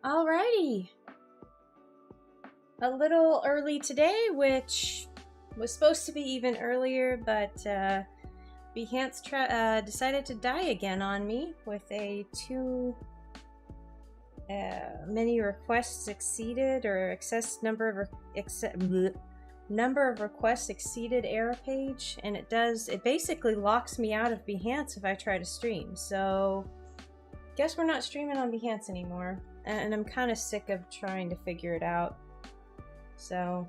Alrighty. A little early today, which was supposed to be even earlier, but Behance decided to die again on me with a many requests exceeded or excess number of requests exceeded error page, and it basically locks me out of Behance if I try to stream. So guess we're not streaming on Behance anymore, and I'm kind of sick of trying to figure it out. So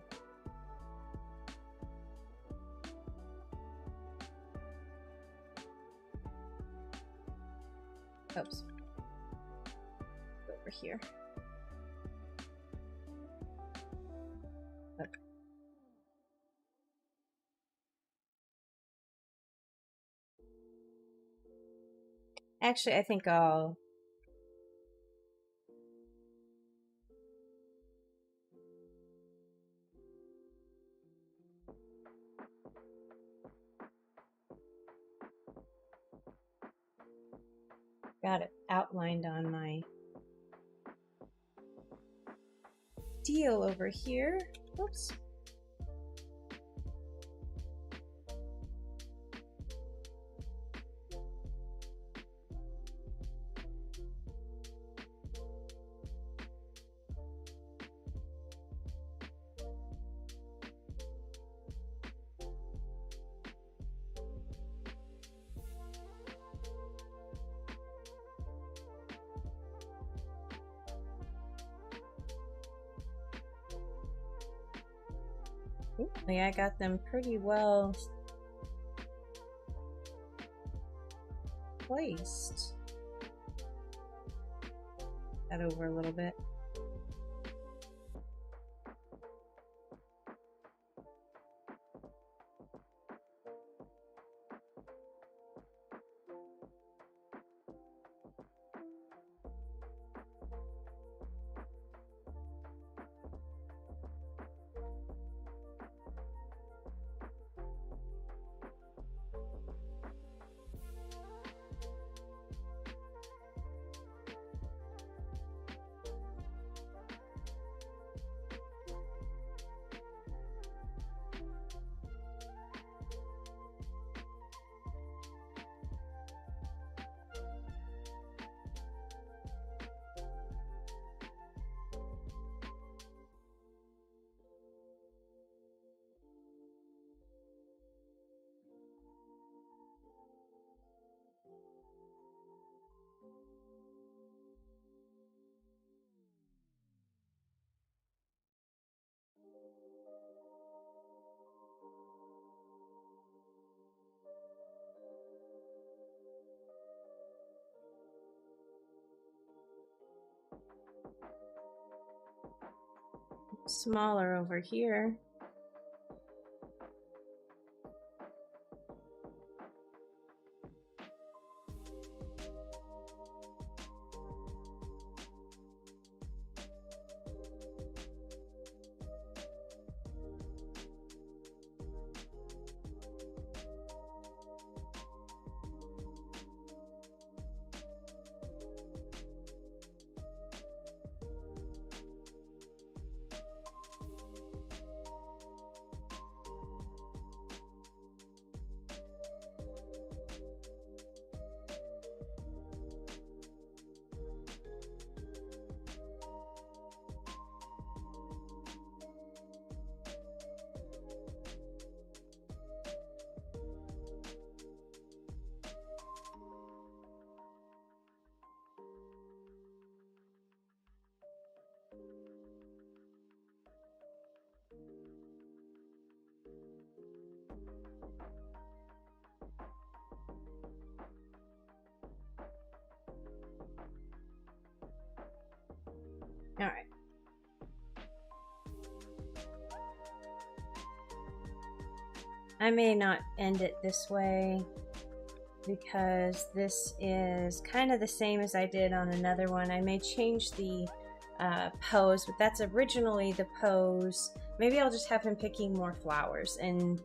oops, over here. Okay. Actually, I think I'll got it outlined on my deal over here. Oops. I got them pretty well placed. That over a little bit. Smaller over here. All right. I may not end it this way because this is kind of the same as I did on another one. I may change the pose, but that's originally the pose. Maybe I'll just have him picking more flowers, and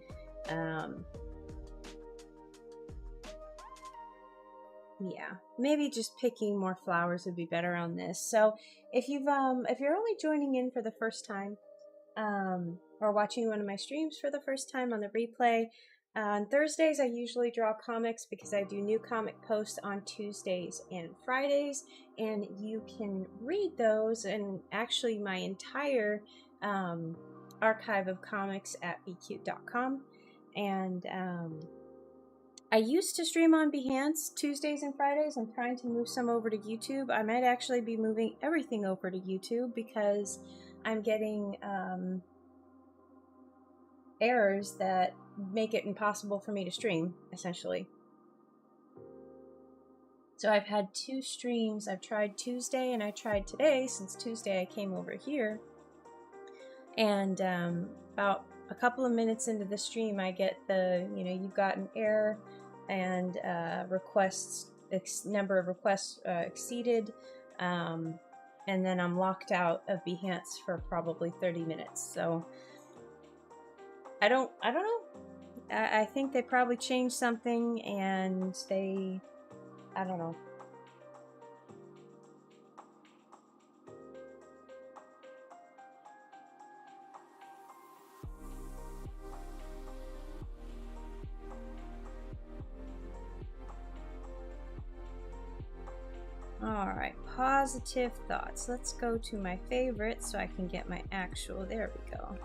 yeah, maybe just picking more flowers would be better on this. So if you're only joining in for the first time, or watching one of my streams for the first time on the replay, on Thursdays I usually draw comics because I do new comic posts on Tuesdays and Fridays, and you can read those and actually my entire archive of comics at bcute.com. And I used to stream on Behance Tuesdays and Fridays. I'm trying to move some over to YouTube. I might actually be moving everything over to YouTube because I'm getting errors that make it impossible for me to stream, essentially. So I've had 2 streams. I've tried Tuesday and I tried today. Since Tuesday I came over here, and about a couple of minutes into the stream I get the, you've got an error and number of requests exceeded, and then I'm locked out of Behance for probably 30 minutes. So I don't know. I think they probably changed something, and I don't know. Alright, positive thoughts. Let's go to my favorites so I can get my actual. There we go.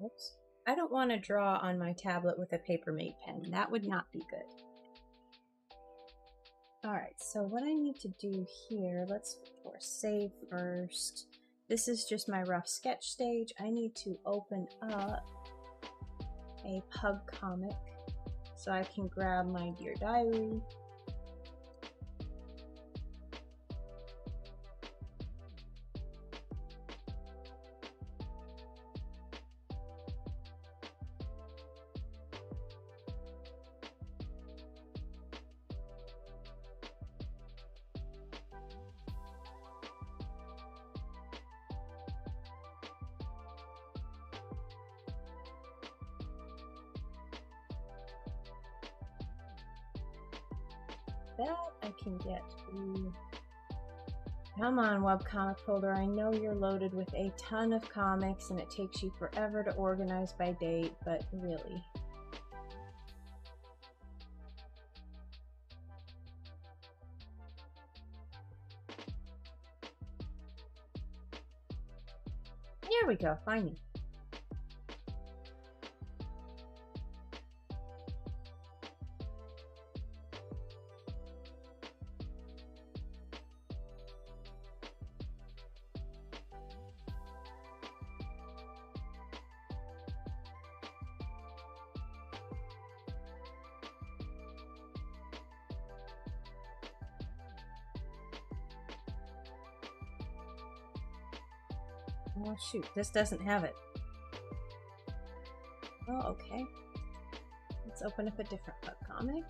Oops. I don't want to draw on my tablet with a Papermate pen. That would not be good. Alright, so what I need to do here, let's save first. This is just my rough sketch stage. I need to open up a pub comic so I can grab my Dear Diary. That I can get. Ooh. Come on, webcomic folder. I know you're loaded with a ton of comics and it takes you forever to organize by date, but really. Here we go, finally. Oh shoot, this doesn't have it. Oh, okay. Let's open up a different webcomic.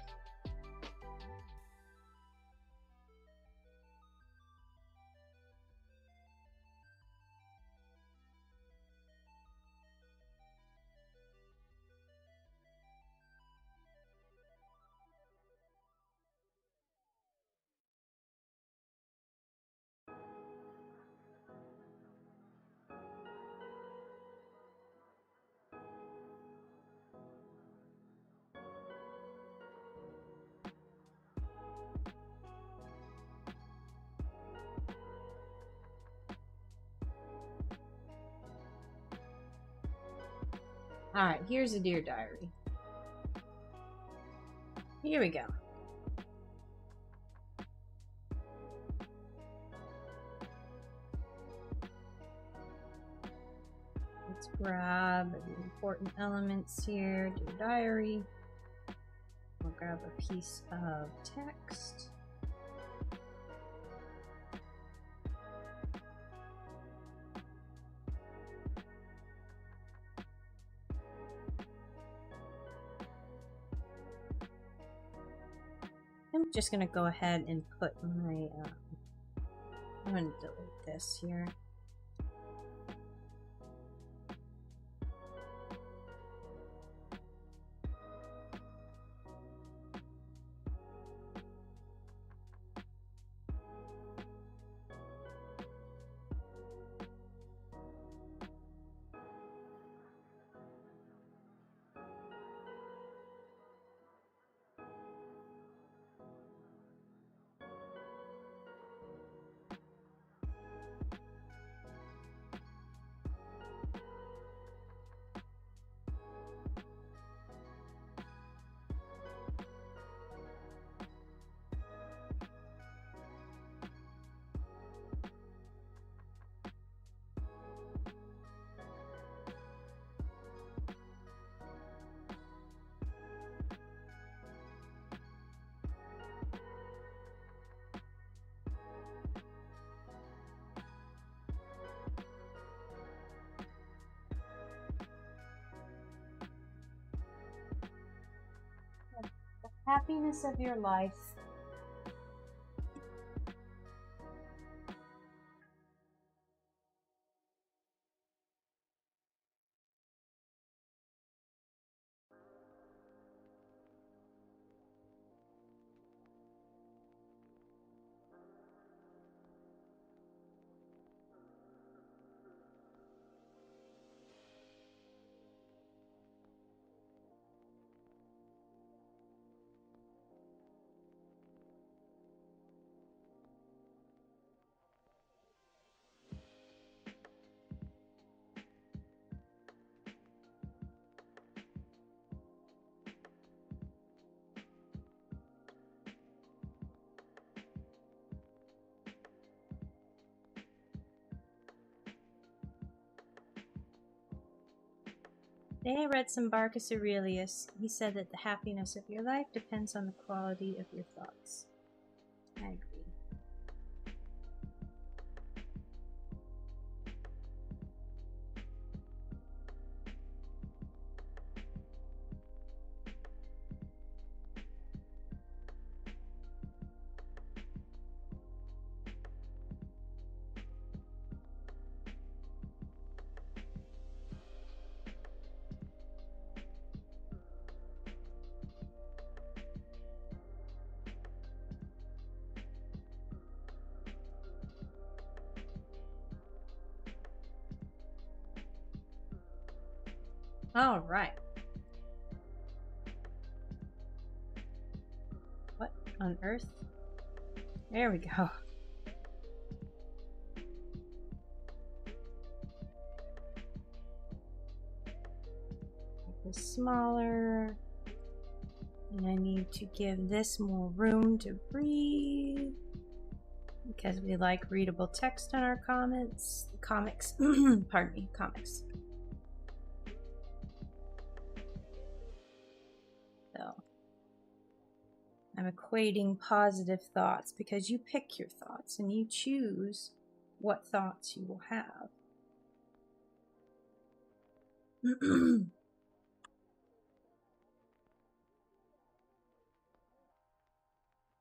All right, here's a Dear Diary. Here we go. Let's grab the important elements here. Dear Diary. We'll grab a piece of text. I'm just going to go ahead and put my, I'm going to delete this here. The happiness of your life. Today I read some Marcus Aurelius. He said that the happiness of your life depends on the quality of your thoughts. I agree. All right. What on earth? There we go. Make this smaller. And I need to give this more room to breathe because we like readable text on our comics. Pardon me, comics. So I'm equating positive thoughts because you pick your thoughts and you choose what thoughts you will have.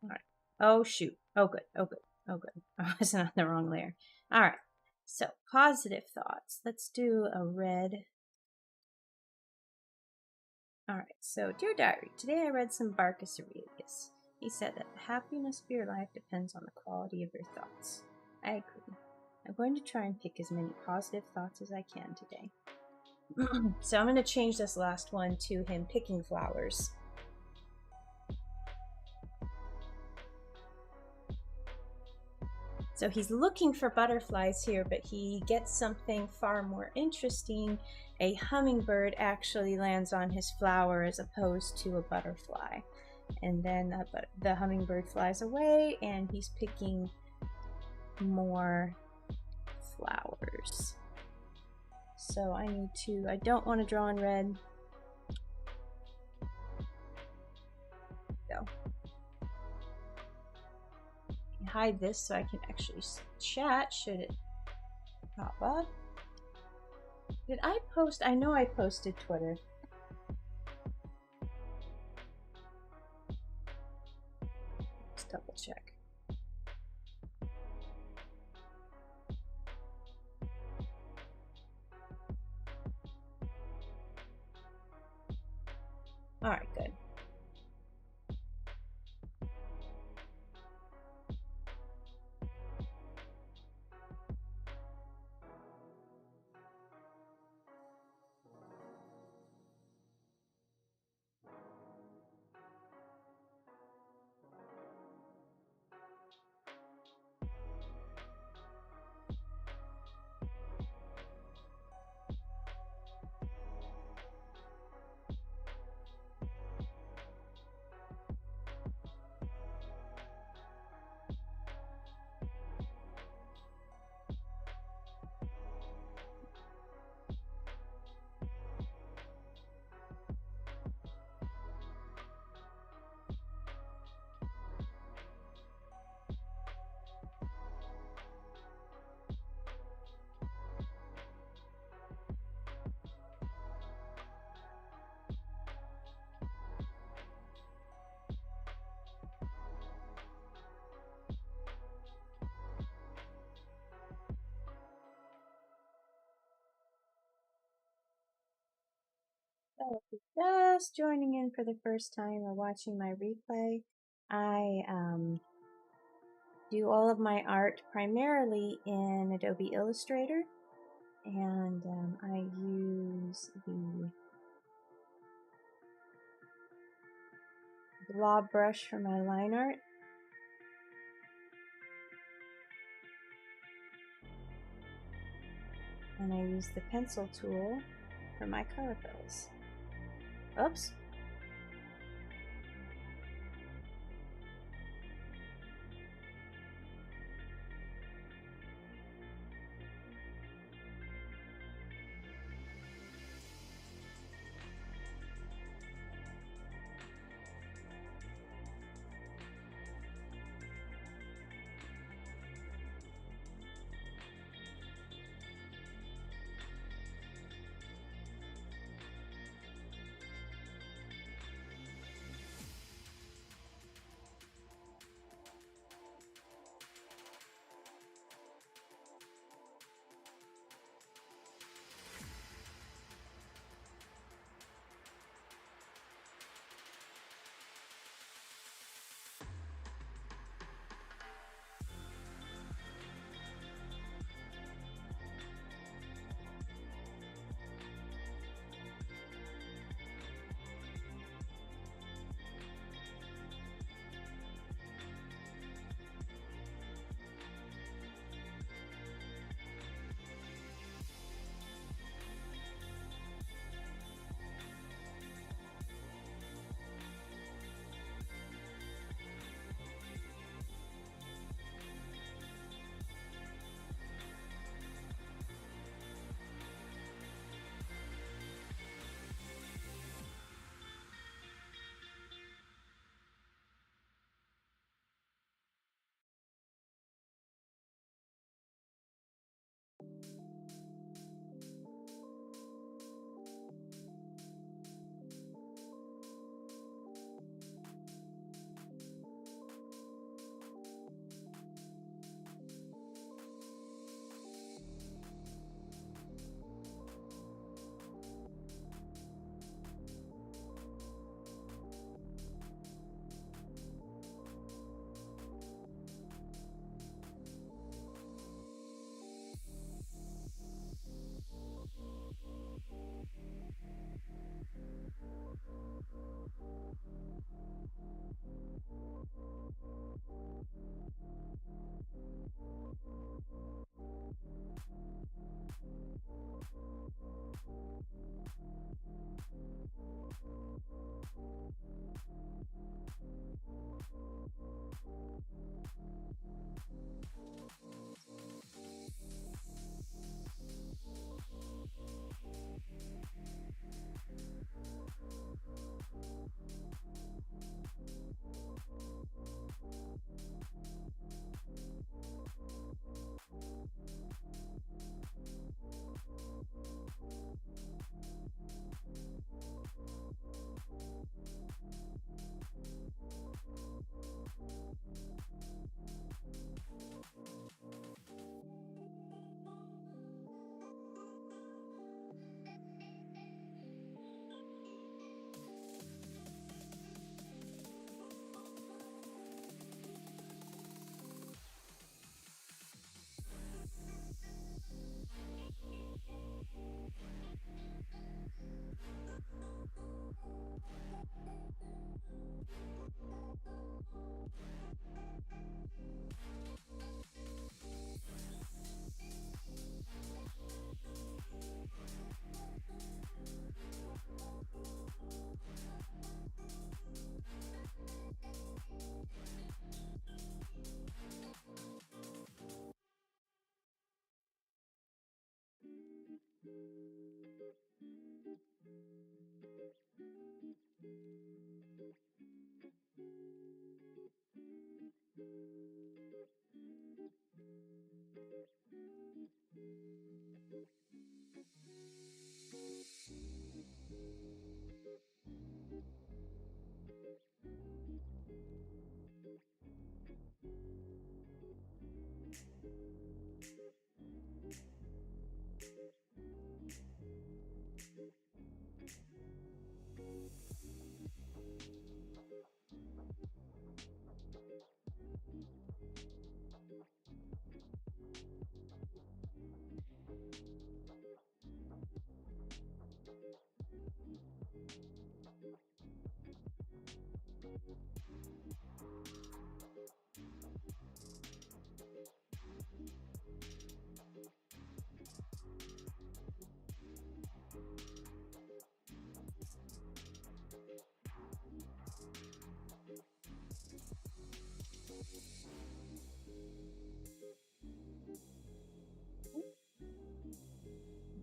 All right. Oh, shoot. Oh, good. Oh, good. Oh, good. I was on the wrong layer. All right. So positive thoughts. Let's do a red. All right. So, Dear Diary, today I read some Marcus Aurelius. He said that the happiness of your life depends on the quality of your thoughts. I agree. I'm going to try and pick as many positive thoughts as I can today. So I'm going to change this last one to him picking flowers. So he's looking for butterflies here, but he gets something far more interesting. A hummingbird actually lands on his flower as opposed to a butterfly. And then the hummingbird flies away and he's picking more flowers. So I don't want to draw in red. Go. Hide this so I can actually chat should it pop up. Did I post? I know I posted Twitter. Let's double check. All right, good. So if you're just joining in for the first time or watching my replay, I do all of my art primarily in Adobe Illustrator, and I use the blob brush for my line art. And I use the pencil tool for my color fills. Oops.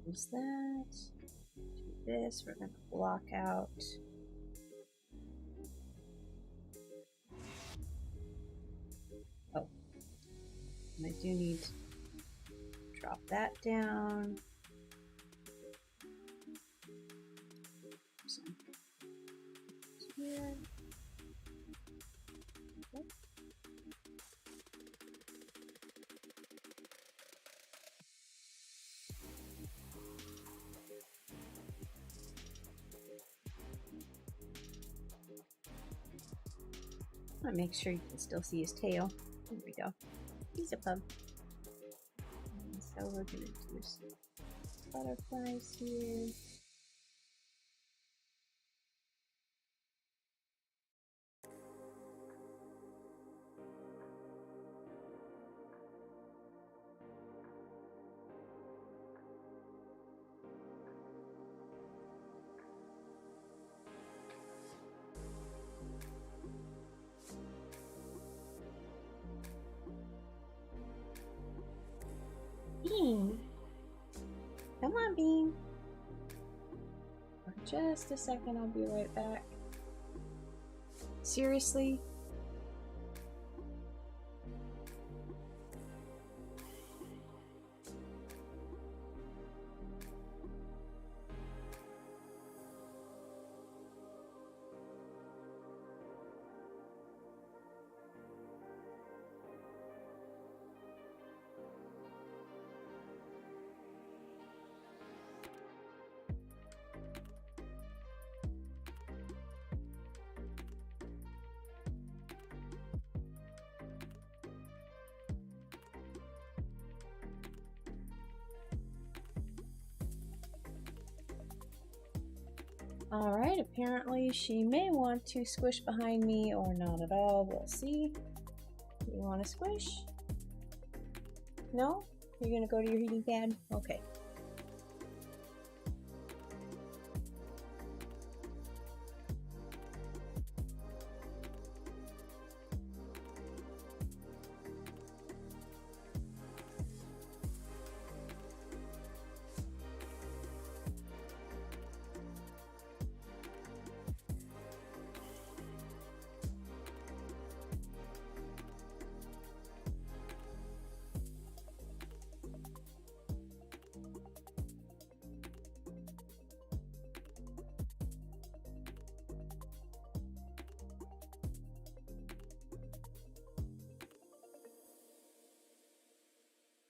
Use that. Do this. We're going to block out. Oh, and I do need to drop that down. So, here. Okay. I'll make sure you can still see his tail. There we go. He's a pug. And so we're going to do some butterflies here. Bean! Come on, Bean! For just a second, I'll be right back. Seriously? Alright, apparently she may want to squish behind me or not at all. We'll see. You want to squish? No? You're going to go to your heating pad? Okay.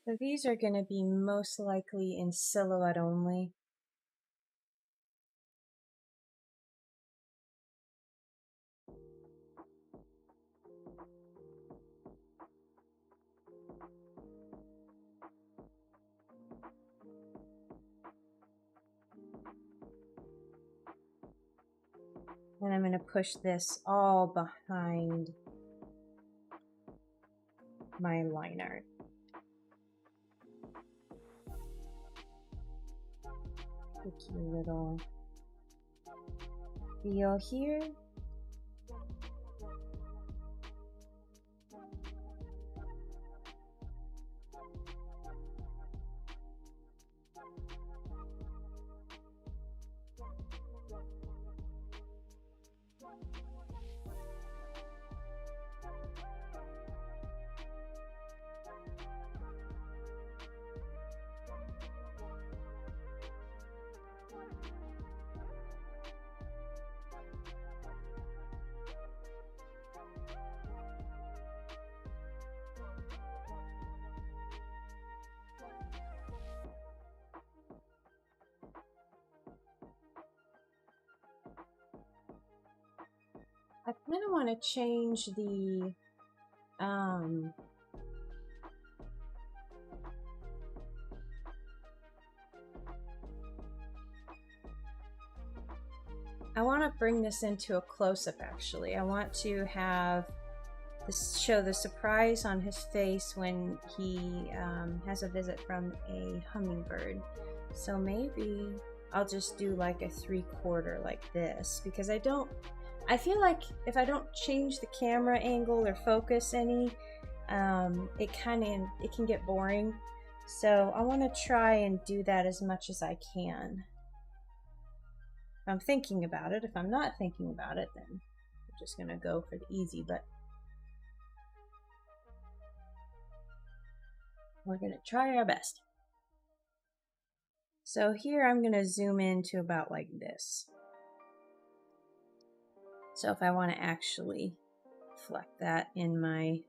So these are going to be most likely in silhouette only. And I'm going to push this all behind my liner. A cute little feel here. I kind of want to change the I want to bring this into a close-up actually. I want to have this show the surprise on his face when he has a visit from a hummingbird. So maybe I'll just do like a 3/4 like this, because I feel like if I don't change the camera angle or focus any, it can get boring. So I want to try and do that as much as I can. If I'm thinking about it. If I'm not thinking about it, then I'm just gonna go for the easy, but we're gonna try our best. So here I'm gonna zoom in to about like this. So if I want to actually reflect that in my,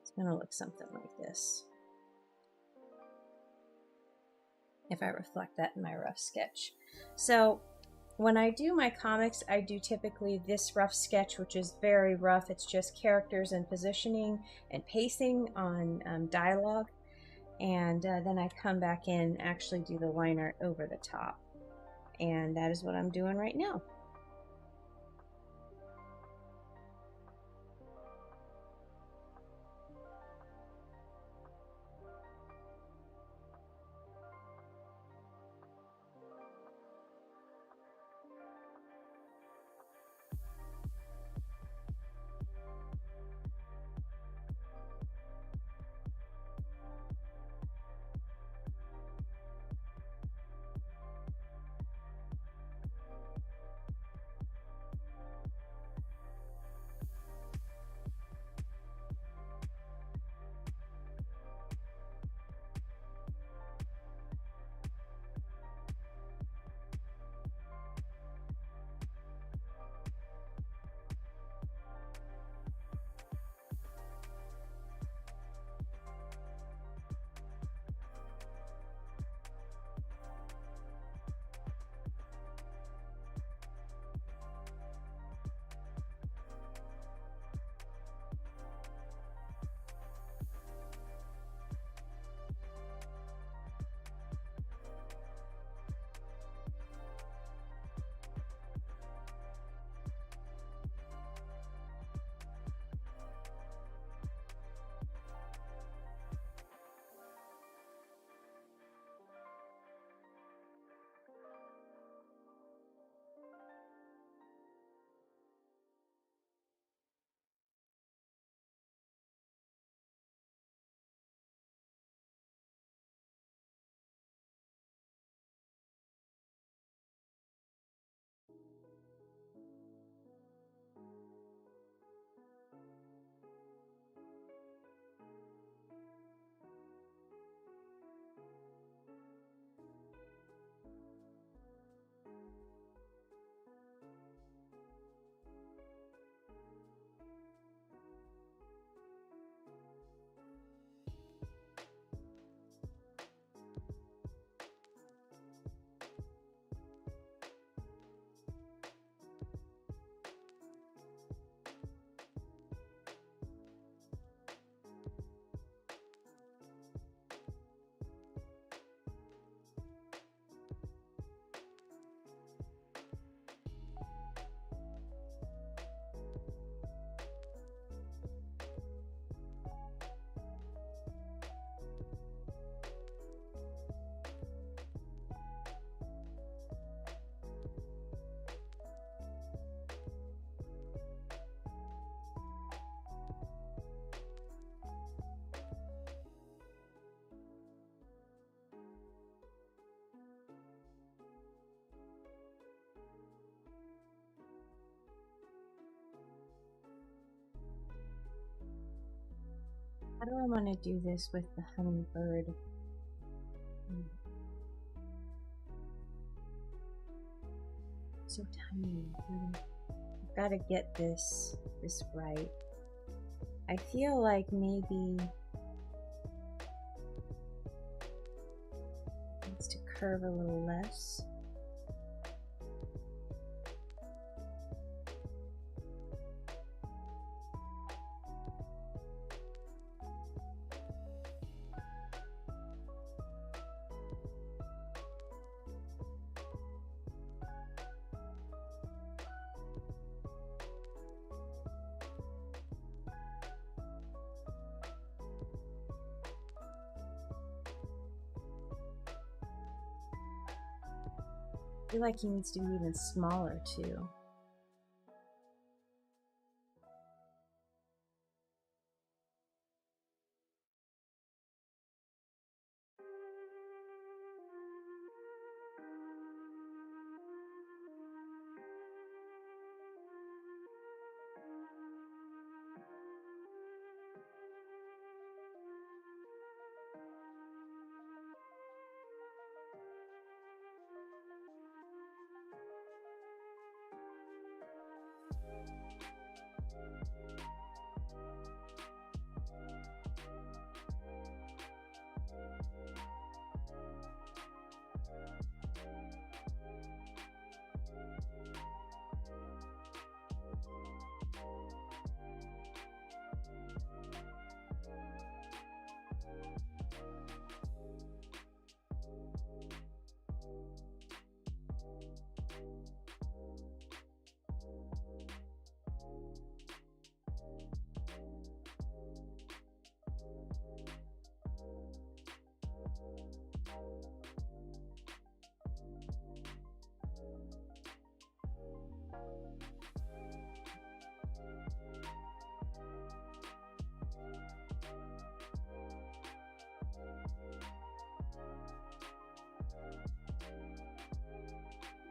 it's gonna look something like this. If I reflect that in my rough sketch. So when I do my comics, I do typically this rough sketch, which is very rough. It's just characters and positioning and pacing on dialogue. And then I come back in and actually do the line art over the top. And that is what I'm doing right now. How do I want to do this with the hummingbird? So tiny. I've got to get this right. I feel like maybe it needs to curve a little less. I feel like he needs to be even smaller too.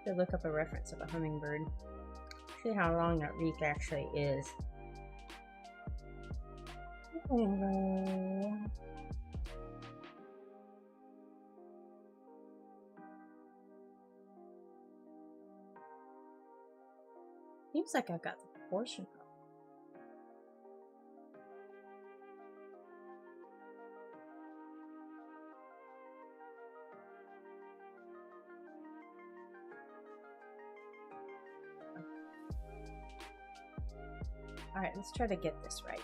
To look up a reference of a hummingbird. See how long that beak actually is. Seems like I've got the proportion wrong. All right, let's try to get this right.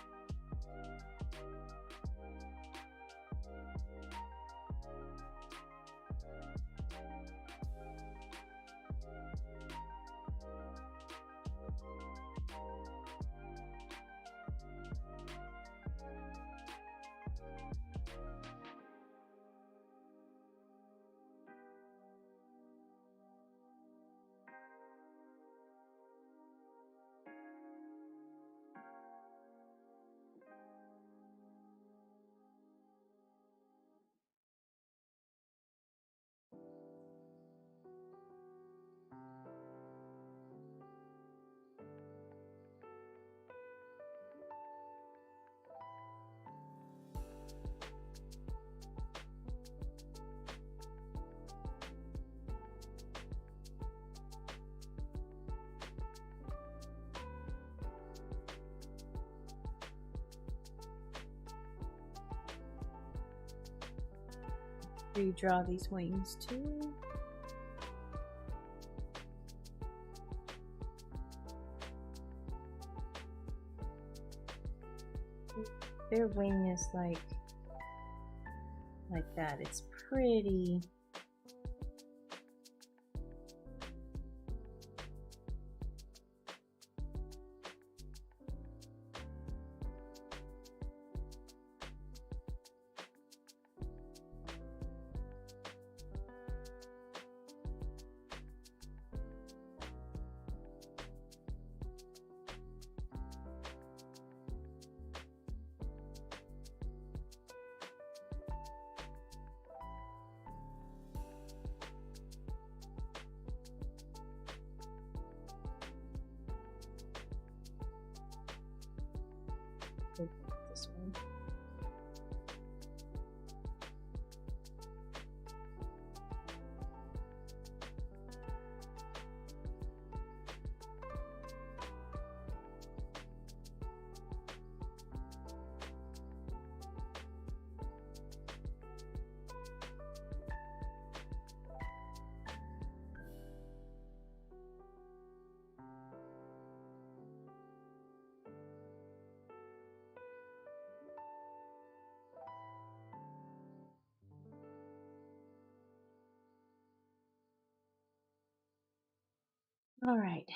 Redraw these wings too. Their wing is like that. It's pretty. This one. All right,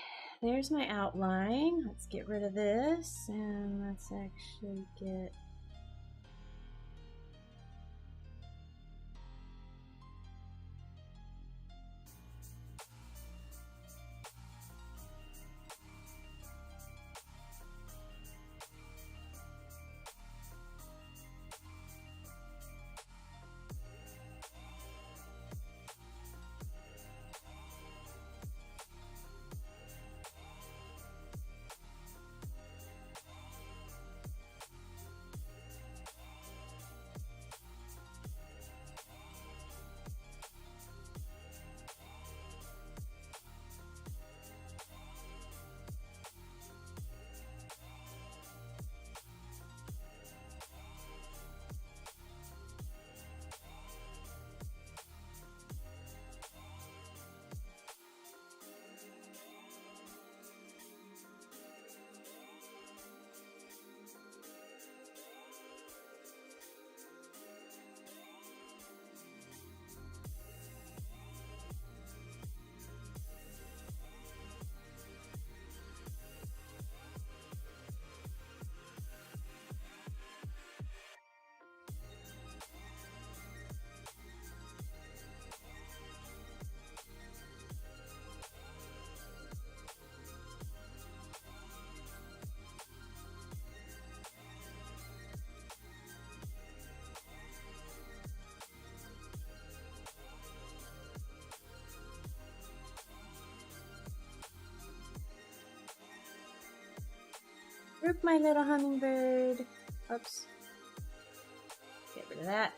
there's my outline. Let's get rid of this and let's actually get group my little hummingbird. Oops. Get rid of that.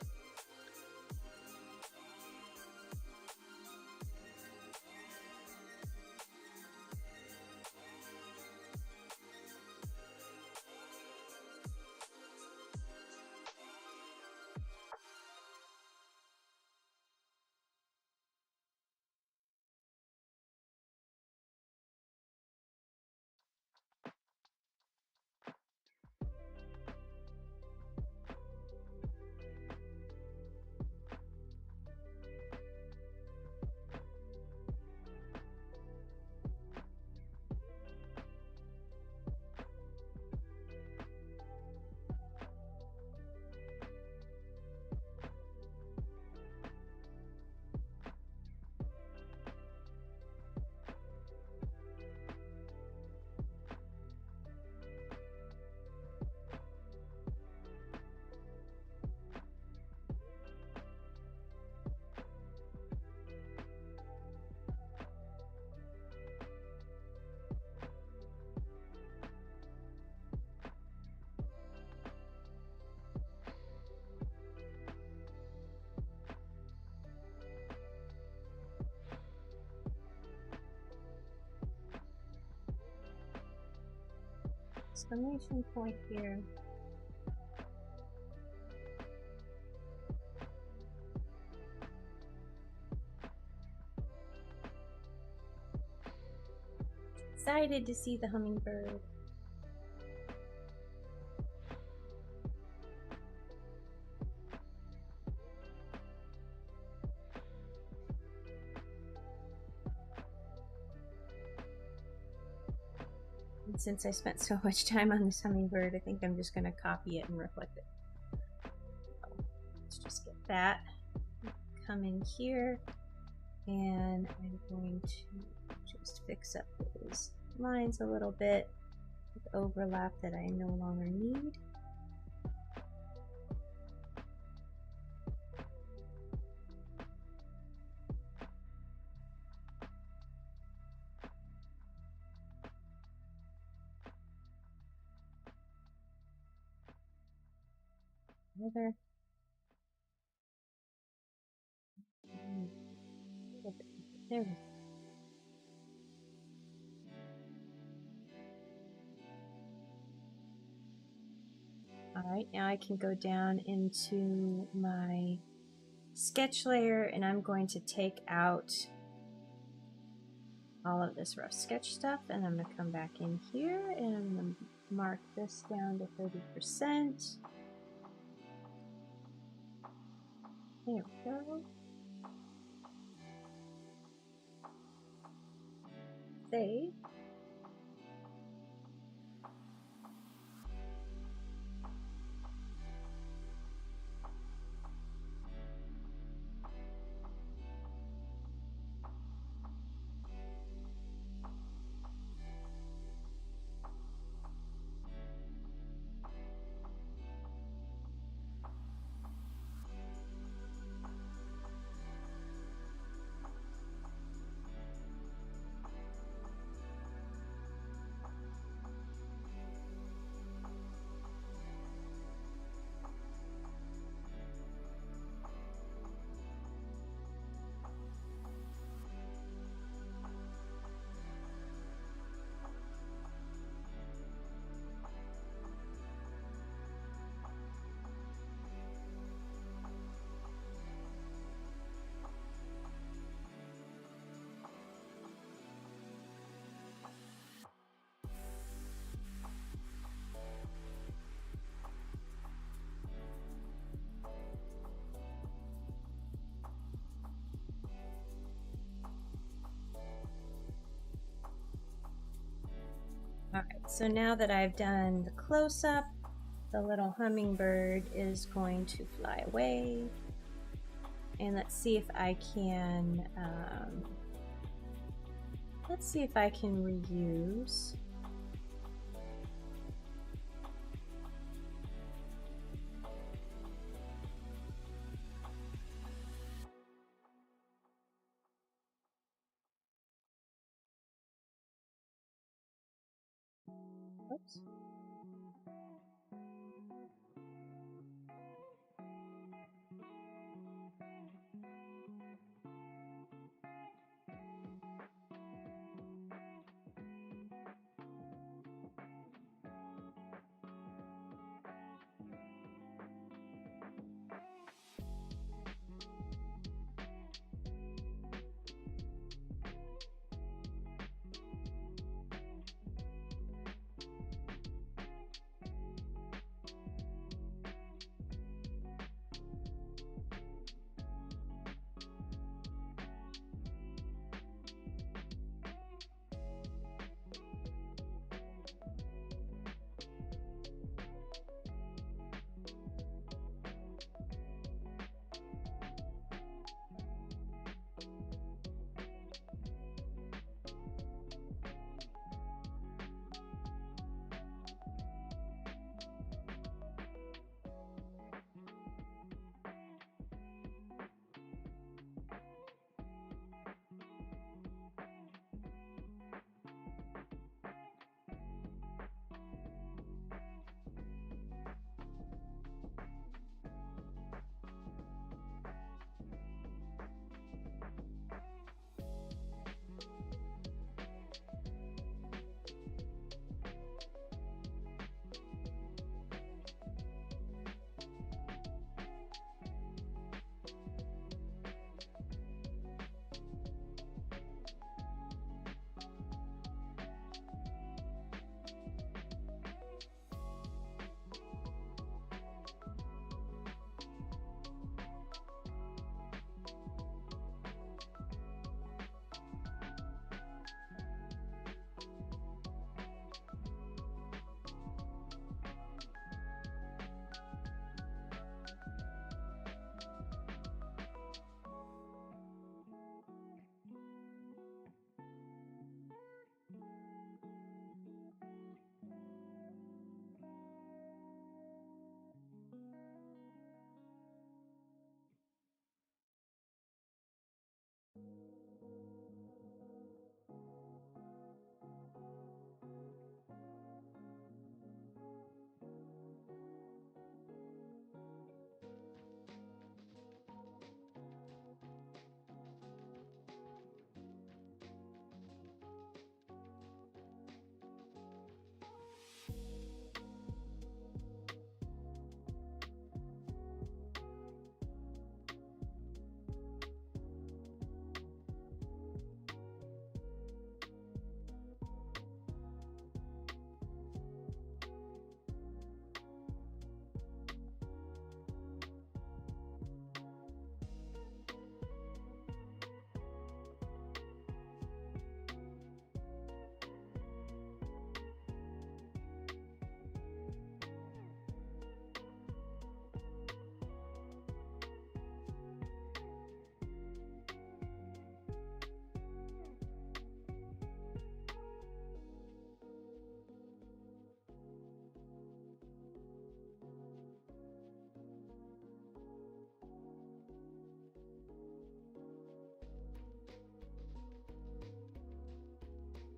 Exclamation point here. Excited to see the hummingbird. And since I spent so much time on this hummingbird, I think I'm just going to copy it and reflect it. So let's just get that. Come in here, and I'm going to just fix up those lines a little bit with overlap that I no longer need. There we go. Alright, now I can go down into my sketch layer and I'm going to take out all of this rough sketch stuff, and I'm going to come back in here and I'm going to mark this down to 30%. There we go. save. Alright, so now that I've done the close-up, the little hummingbird is going to fly away. And let's see if I can reuse. Oops.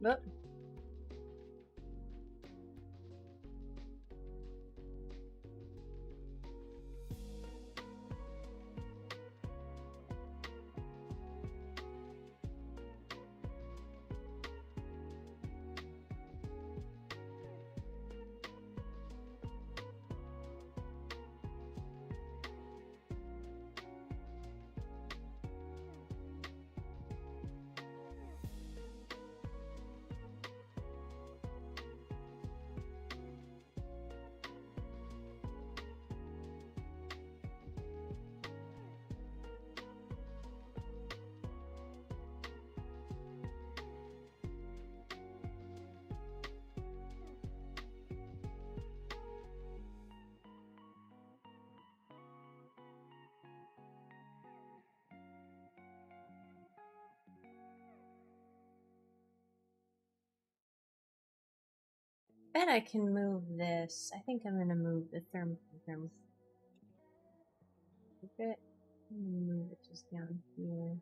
Whoop. Bet I can move this. I think I'm going to move the therm. Move it. I'm going to move it just down here.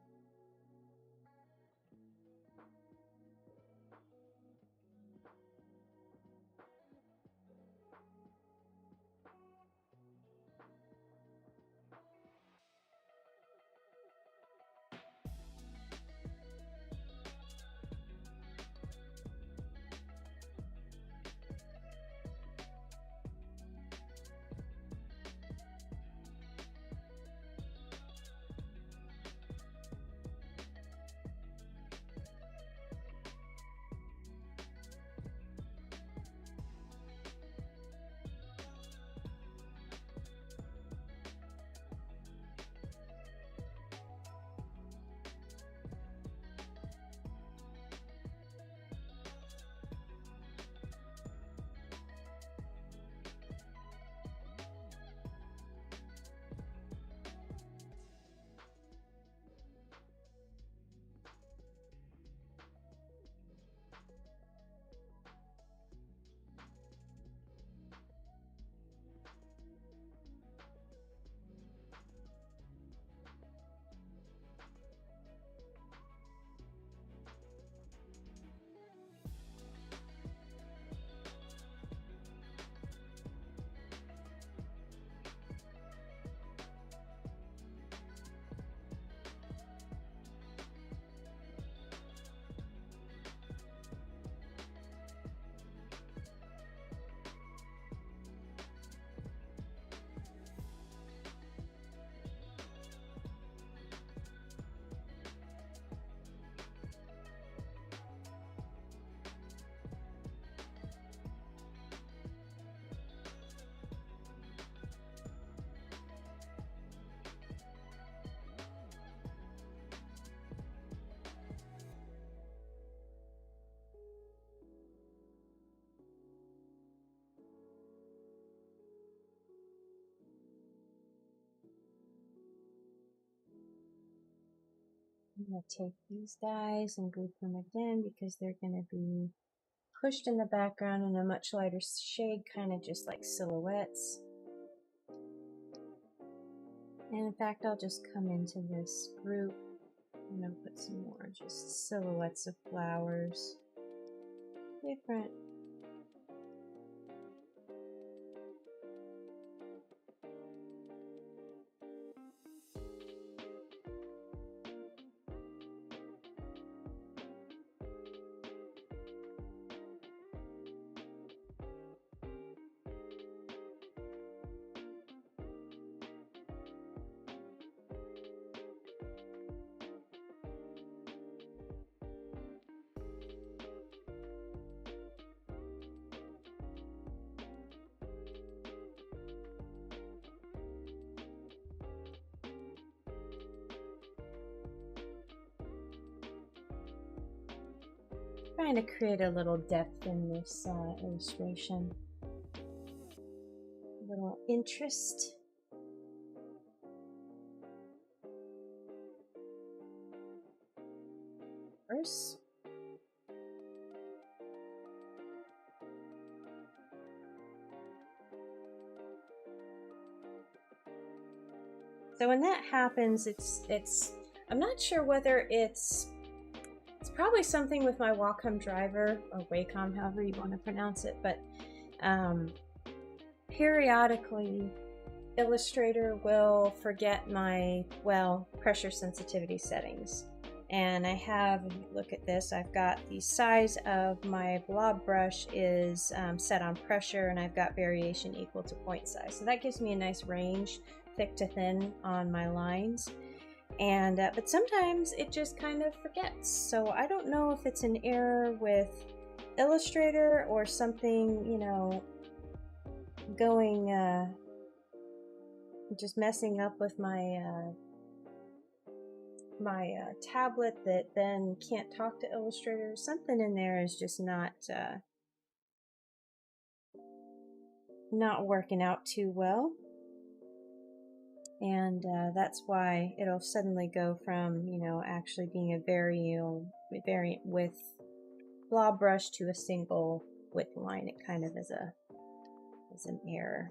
I'm going to take these dies and group them again because they're going to be pushed in the background in a much lighter shade, kind of just like silhouettes. And in fact, I'll just come into this group and then put some more just silhouettes of flowers. Different. Trying to create a little depth in this illustration. A little interest. First. So when that happens, it's I'm not sure whether it's It's probably something with my Wacom driver, or Wacom, however you want to pronounce it, but periodically Illustrator will forget my, well, pressure sensitivity settings. And I have, look at this, I've got the size of my blob brush is set on pressure, and I've got variation equal to point size. So that gives me a nice range, thick to thin, on my lines. And but sometimes it just kind of forgets. So I don't know if it's an error with Illustrator or something, you know, going, just messing up with my tablet that then can't talk to Illustrator. Something in there is just not working out too well, and that's why it'll suddenly go from, you know, actually being a variant with blob brush to a single width line. It kind of is an error.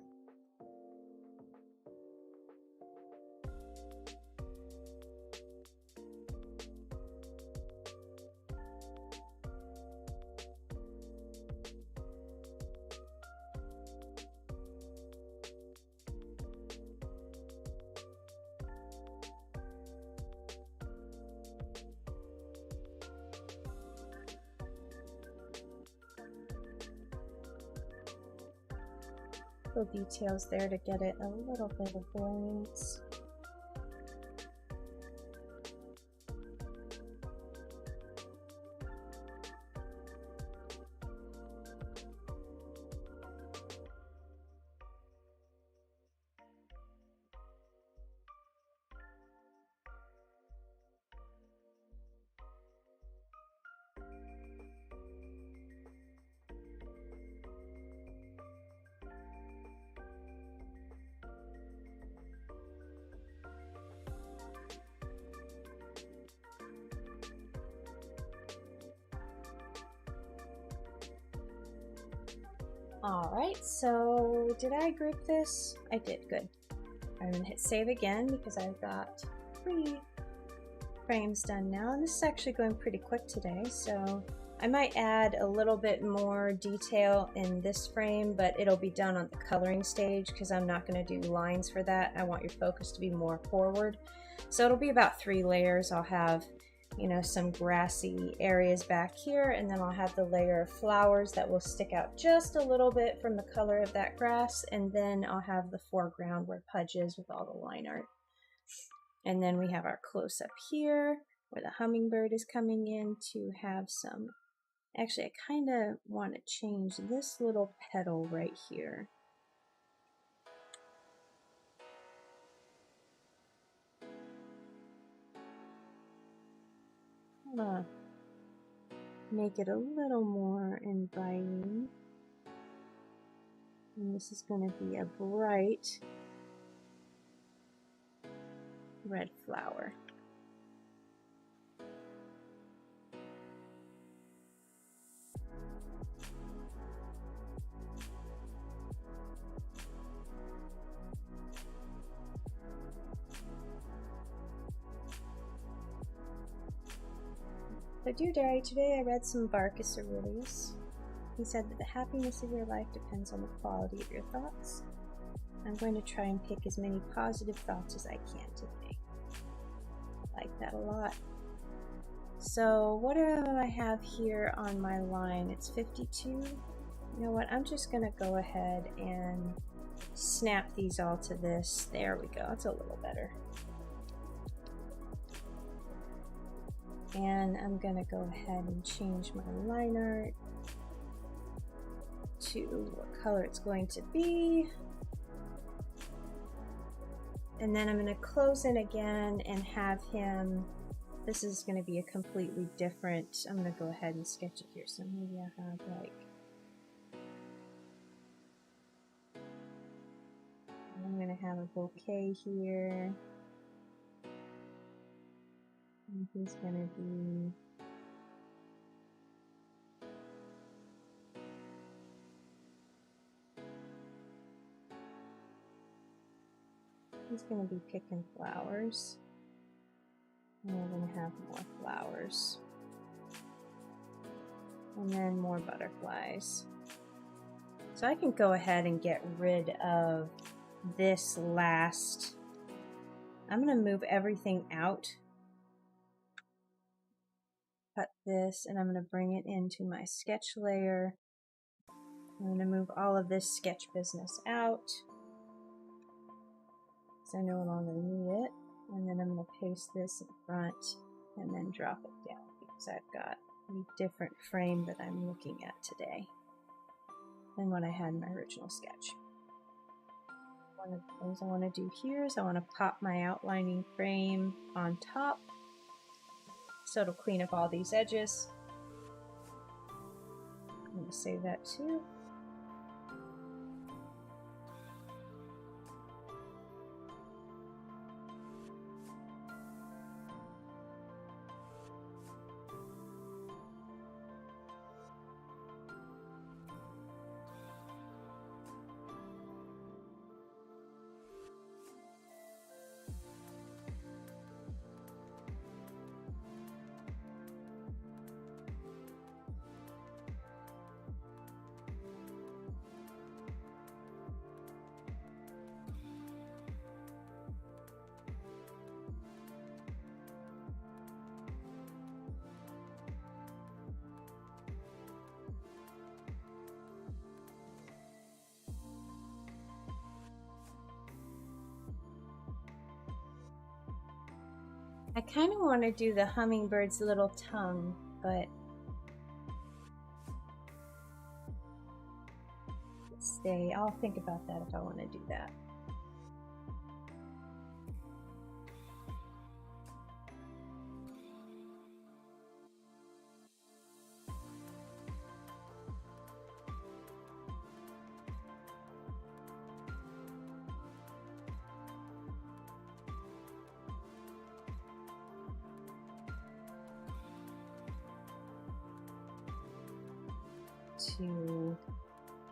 Little details there to get it a little bit of variance. Alright, so did I group this? I did, good. I'm going to hit save again because I've got 3 frames done now. And this is actually going pretty quick today, so I might add a little bit more detail in this frame, but it'll be done on the coloring stage because I'm not going to do lines for that. I want your focus to be more forward. So it'll be about 3 layers. I'll have, you know, some grassy areas back here, and then I'll have the layer of flowers that will stick out just a little bit from the color of that grass, and then I'll have the foreground where Pudge is with all the line art. And then we have our close-up here where the hummingbird is coming in to have some, actually I kind of want to change this little petal right here. Make it a little more inviting. And this is going to be a bright red flower. So dear diary, today I read some Barkus Aurelius. He said that the happiness of your life depends on the quality of your thoughts. I'm going to try and pick as many positive thoughts as I can today. I like that a lot. So what do I have here on my line? It's 52. You know what? I'm just going to go ahead and snap these all to this. There we go. It's a little better. And I'm going to go ahead and change my line art to what color it's going to be. And then I'm going to close it again and have him, this is going to be a completely different, I'm going to go ahead and sketch it here. So maybe I'll have like, I'm going to have a bouquet here. And he's going to be, picking flowers. And we're going to have more flowers. And then more butterflies. So I can go ahead and get rid of this last. I'm going to move everything out. Cut this, and I'm going to bring it into my sketch layer. I'm going to move all of this sketch business out, because I no longer need it. And then I'm going to paste this in front and then drop it down, because I've got a different frame that I'm looking at today than what I had in my original sketch. One of the things I want to do here is I want to pop my outlining frame on top, so it'll clean up all these edges. I'm going to save that too. I kind of want to do the hummingbird's little tongue, but stay. I'll think about that if I want to do that. To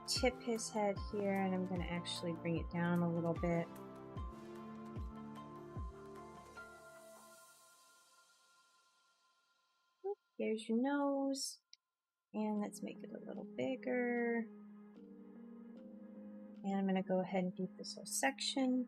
tip his head here, and I'm going to actually bring it down a little bit. There's your nose, and let's make it a little bigger. And I'm going to go ahead and do this whole section.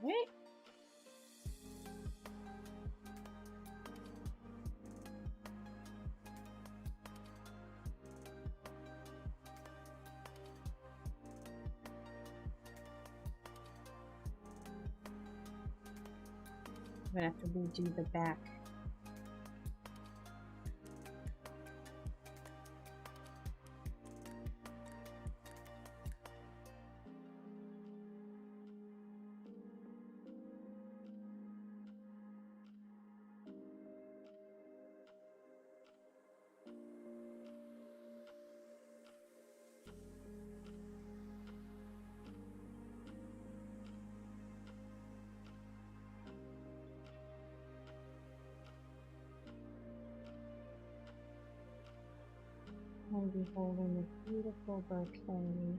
Right. I'm gonna have to redo the back. And be holding a beautiful bouquet.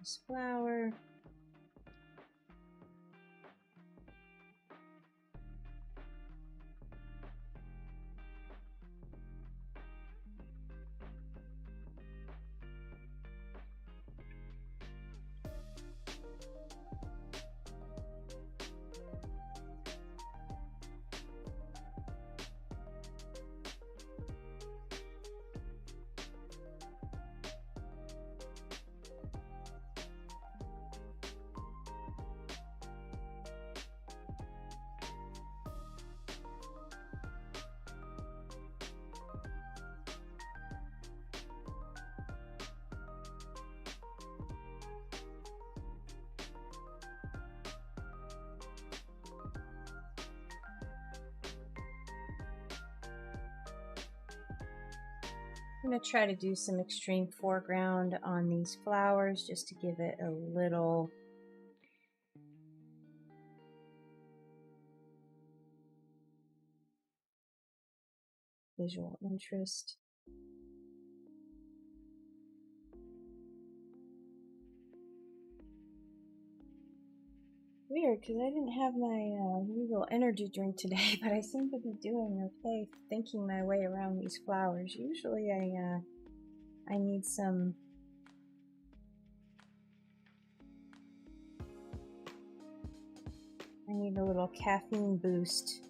this flower. I'm going to try to do some extreme foreground on these flowers just to give it a little visual interest. Weird, because I didn't have my usual energy drink today, but I seem to be doing okay thinking my way around these flowers. Usually I need some a little caffeine boost.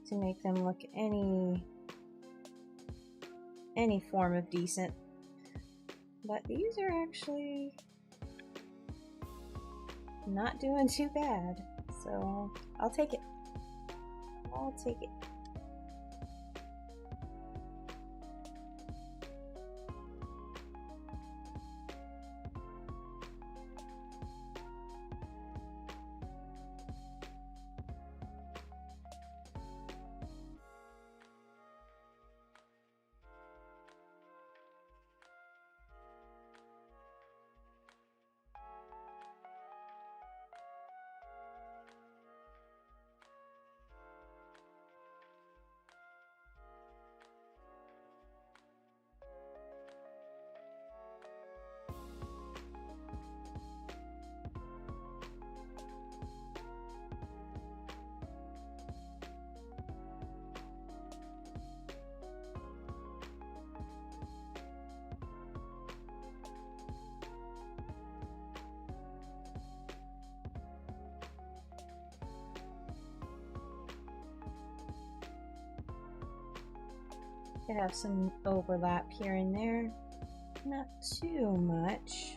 To make them look any form of decent. But these are actually not doing too bad. So I'll take it. I'll take it. I have some overlap here and there, not too much.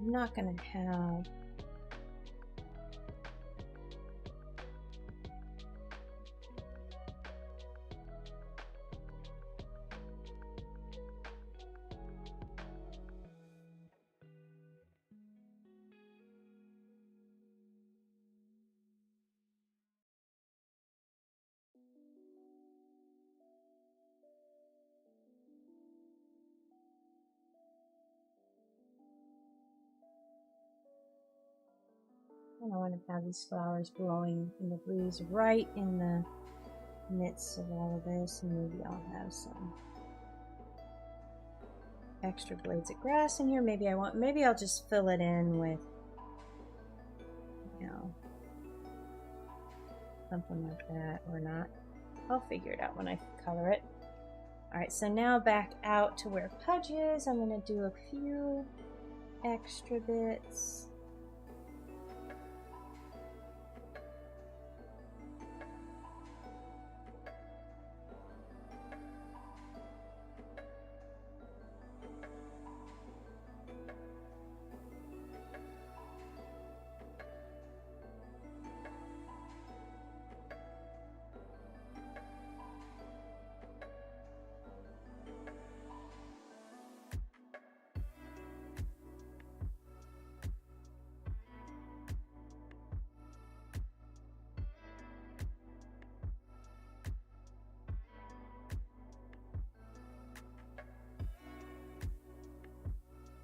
I'm not going to have I don't want to have these flowers blowing in the breeze right in the midst of all of this, and maybe I'll have some extra blades of grass in here. Maybe I'll just fill it in with, you know, something like that, or not. I'll figure it out when I color it. Alright, so now back out to where Pudge is. I'm going to do a few extra bits.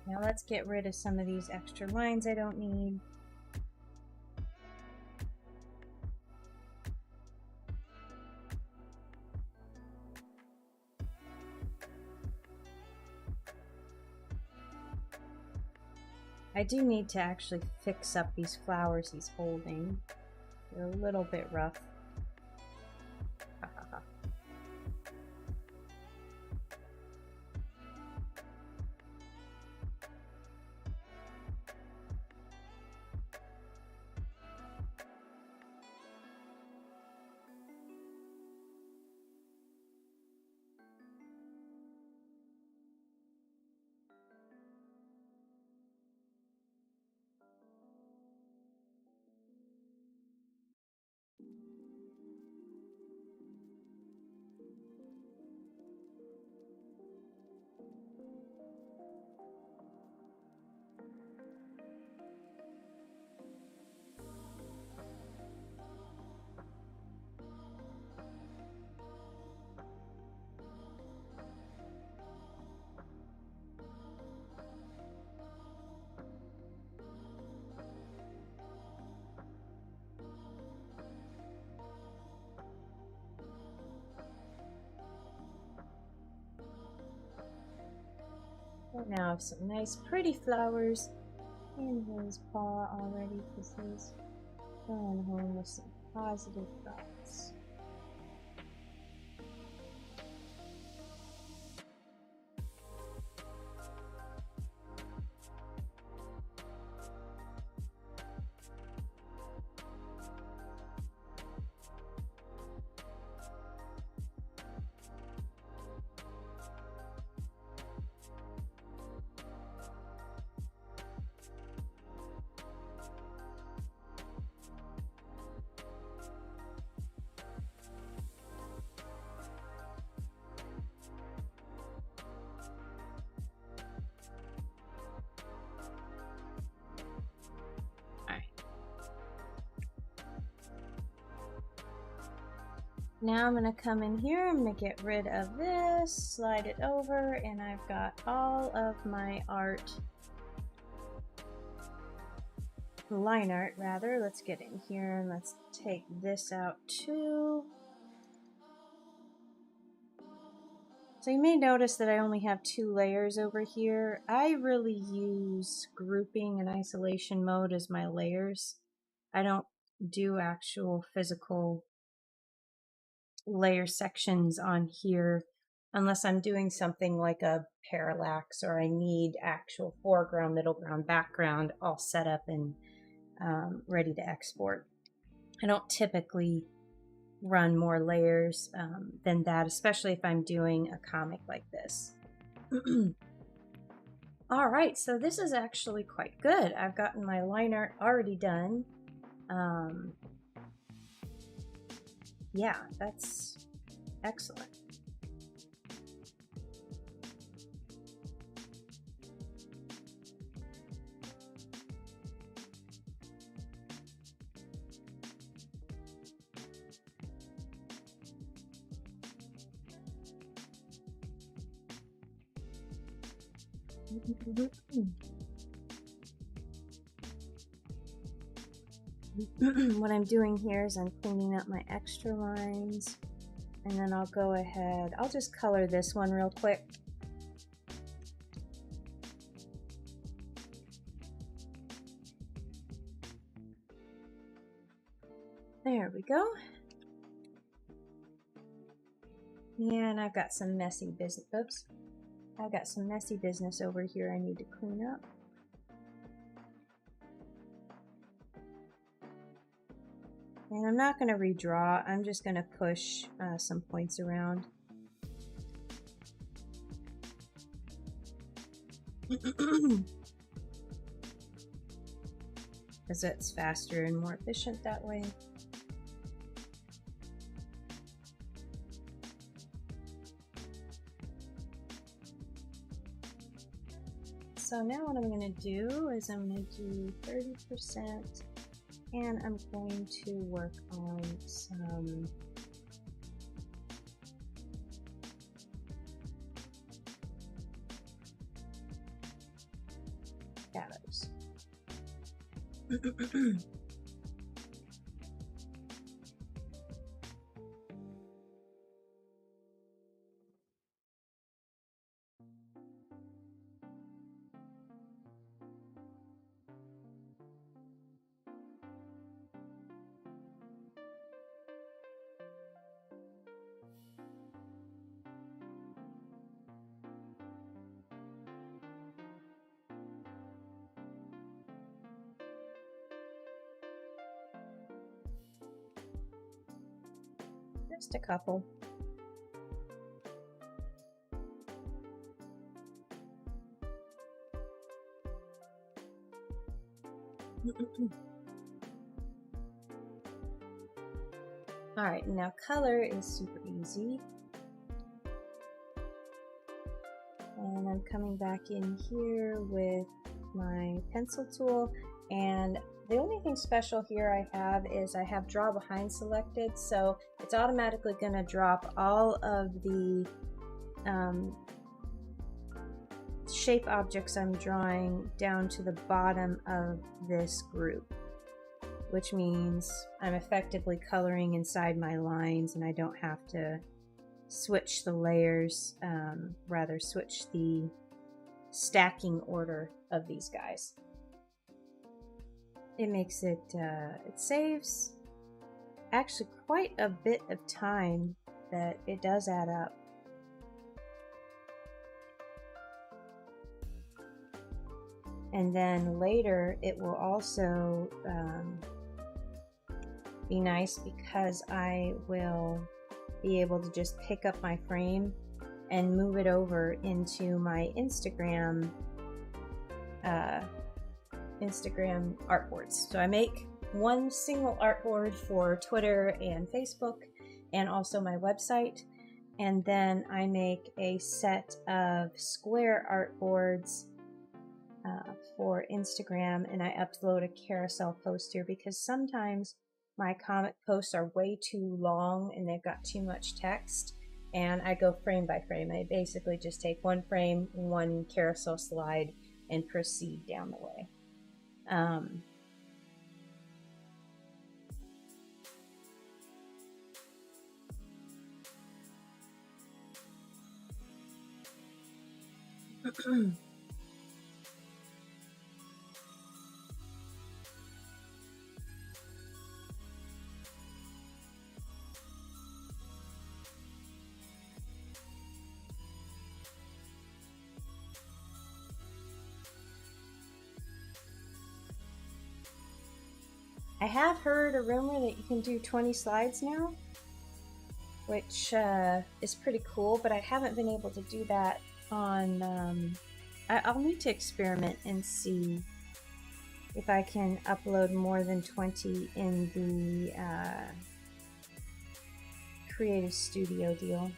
Now let's get rid of some of these extra lines I don't need. I do need to actually fix up these flowers he's holding. They're a little bit rough. Right now I have some nice pretty flowers in his paw already because he's going home with some positive thoughts. Now I'm going to come in here, I'm going to get rid of this, slide it over, and I've got all of my art, line art rather. Let's get in here and let's take this out too. So you may notice that I only have 2 layers over here. I really use grouping and isolation mode as my layers. I don't do actual physical layer sections on here unless I'm doing something like a parallax or I need actual foreground, middle ground, background all set up and ready to export. I don't typically run more layers than that, especially if I'm doing a comic like this. All right, so this is actually quite good. I've gotten my line art already done. Yeah, that's excellent. What I'm doing here is I'm cleaning up my extra lines, and then I'll go ahead, I'll just color this one real quick. There we go. And I've got some messy business, oops. I've got some messy business over here I need to clean up. And I'm not going to redraw, I'm just going to push some points around. Because it's faster and more efficient that way. So now what I'm going to do is I'm going to do 30%, and I'm going to work on some shadows. Just a couple. All right, now color is super easy. And I'm coming back in here with my pencil tool, and the only thing special here I have is I have draw behind selected, so it's automatically going to drop all of the shape objects I'm drawing down to the bottom of this group, which means I'm effectively coloring inside my lines and I don't have to switch the layers, rather switch the stacking order of these guys. It makes it, it saves actually quite a bit of time, that it does add up. And then later it will also be nice because I will be able to just pick up my frame and move it over into my Instagram artboards. So I make one single artboard for Twitter and Facebook and also my website, and then I make a set of square artboards for Instagram, and I upload a carousel post here because sometimes my comic posts are way too long and they've got too much text, and I go frame by frame. I basically just take one frame, one carousel slide, and proceed down the way. I have heard a rumor that you can do 20 slides now, which is pretty cool, but I haven't been able to do that on I'll need to experiment and see if I can upload more than 20 in the Creative Studio deal.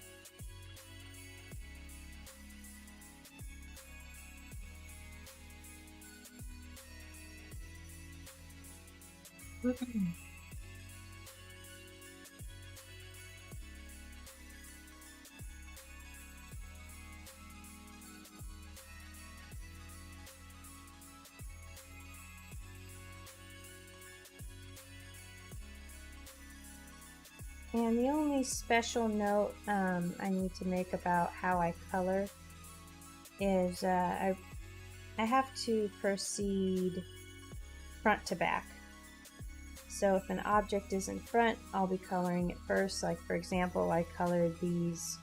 And the only special note I need to make about how I color is I have to proceed front to back. So if an object is in front, I'll be coloring it first. Like for example, I colored these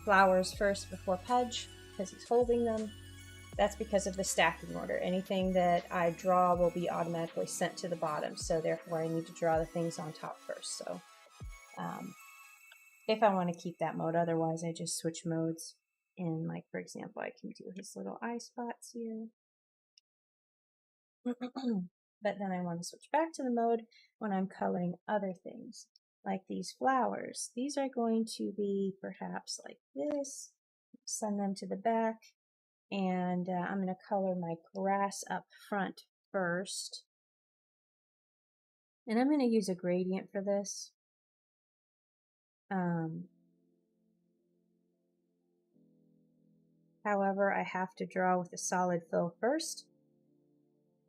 flowers first before Pudge because he's holding them. That's because of the stacking order. Anything that I draw will be automatically sent to the bottom, so therefore I need to draw the things on top first. So if I want to keep that mode, otherwise I just switch modes. And like for example, I can do his little eye spots here. But then I want to switch back to the mode when I'm coloring other things, like these flowers. These are going to be perhaps like this. Send them to the back, and I'm going to color my grass up front first. And I'm going to use a gradient for this. However, I have to draw with a solid fill first,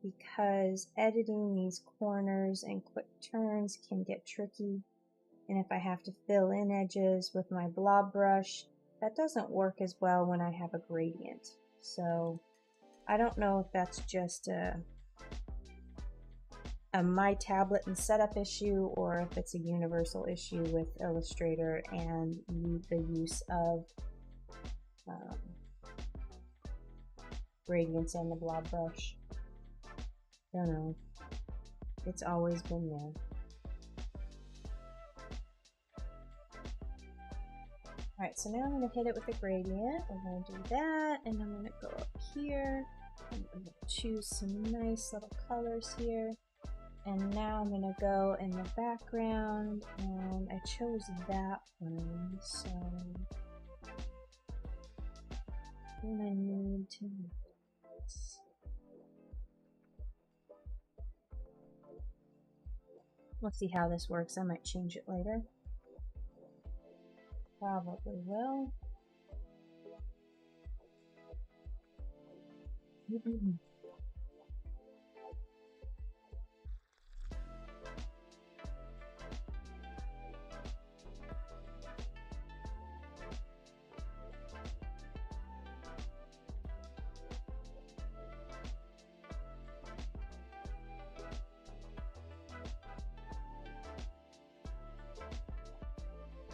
because editing these corners and quick turns can get tricky. And if I have to fill in edges with my blob brush, that doesn't work as well when I have a gradient. So I don't know if that's just a my tablet and setup issue, or if it's a universal issue with Illustrator and the use of gradients and the blob brush. Don't know. It's always been there. Alright, so now I'm going to hit it with a gradient. We're going to do that, and I'm going to go up here. I'm going to choose some nice little colors here. And now I'm going to go in the background, and I chose that one, so then I need to move this. We'll see how this works. I might change it later. Probably will.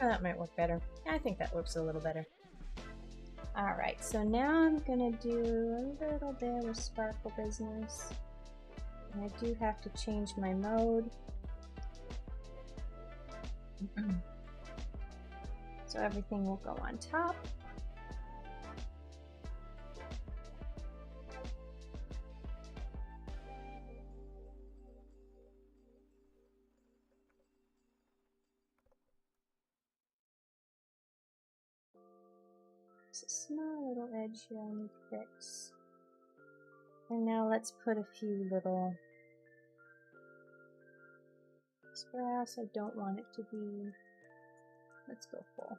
Oh, that might work better. I think that looks a little better. Alright, so now I'm gonna do a little bit of sparkle business. And I do have to change my mode. So everything will go on top. There's a small little edge here I need to fix. And now let's put a few little grass. I don't want it to be. Let's go full.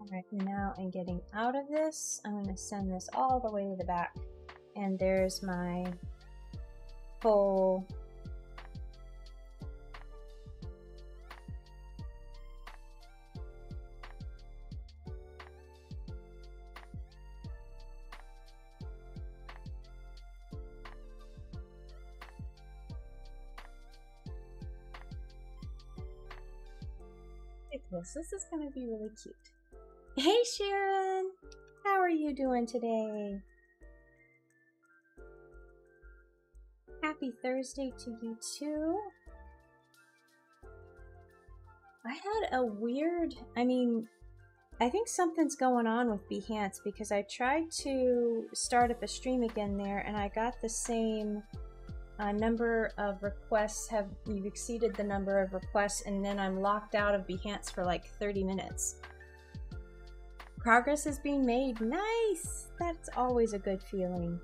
Alright, now I'm getting out of this. I'm going to send this all the way to the back. And there's my full at this. This is going to be really cute. Hey, Sharon. How are you doing today? Happy Thursday to you too. I had a weird, I think something's going on with Behance because I tried to start up a stream again there and I got the same number of requests. You've exceeded the number of requests, and then I'm locked out of Behance for like 30 minutes. Progress is being made. Nice! That's always a good feeling.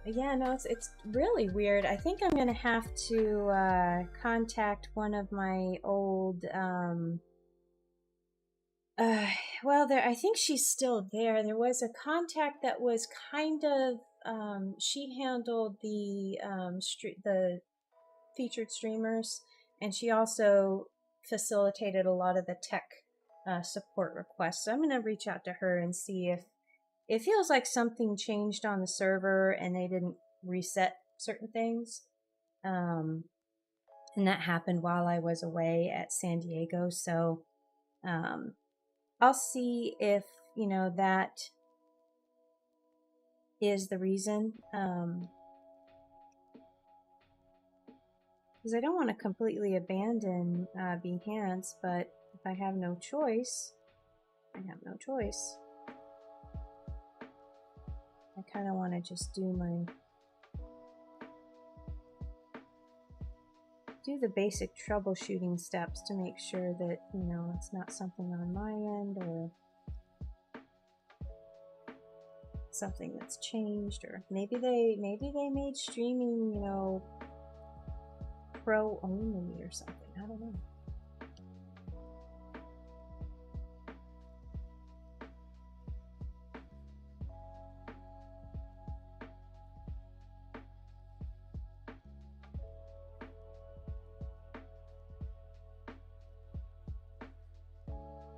Yeah, no, it's really weird. I think I'm gonna have to contact one of my old well, I think she's still there. There was a contact that was kind of she handled the the featured streamers, and she also facilitated a lot of the tech support requests. So I'm gonna reach out to her and see if it feels like something changed on the server and they didn't reset certain things. And that happened while I was away at San Diego. So I'll see if, that is the reason. Because I don't want to completely abandon Behance, but if I have no choice, I have no choice. I kind of want to just do the basic troubleshooting steps to make sure that, it's not something on my end or something that's changed, or maybe they made streaming, pro only or something. I don't know.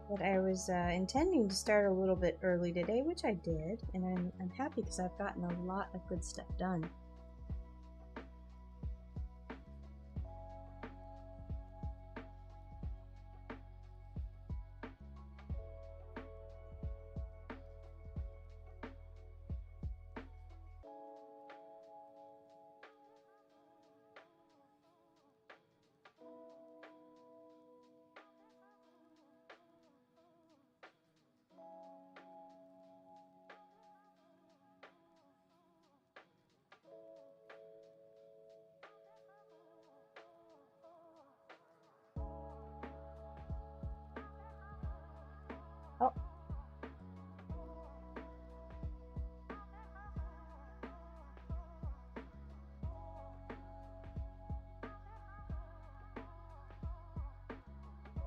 But I was intending to start a little bit early today, which I did, and I'm happy because I've gotten a lot of good stuff done. Oh.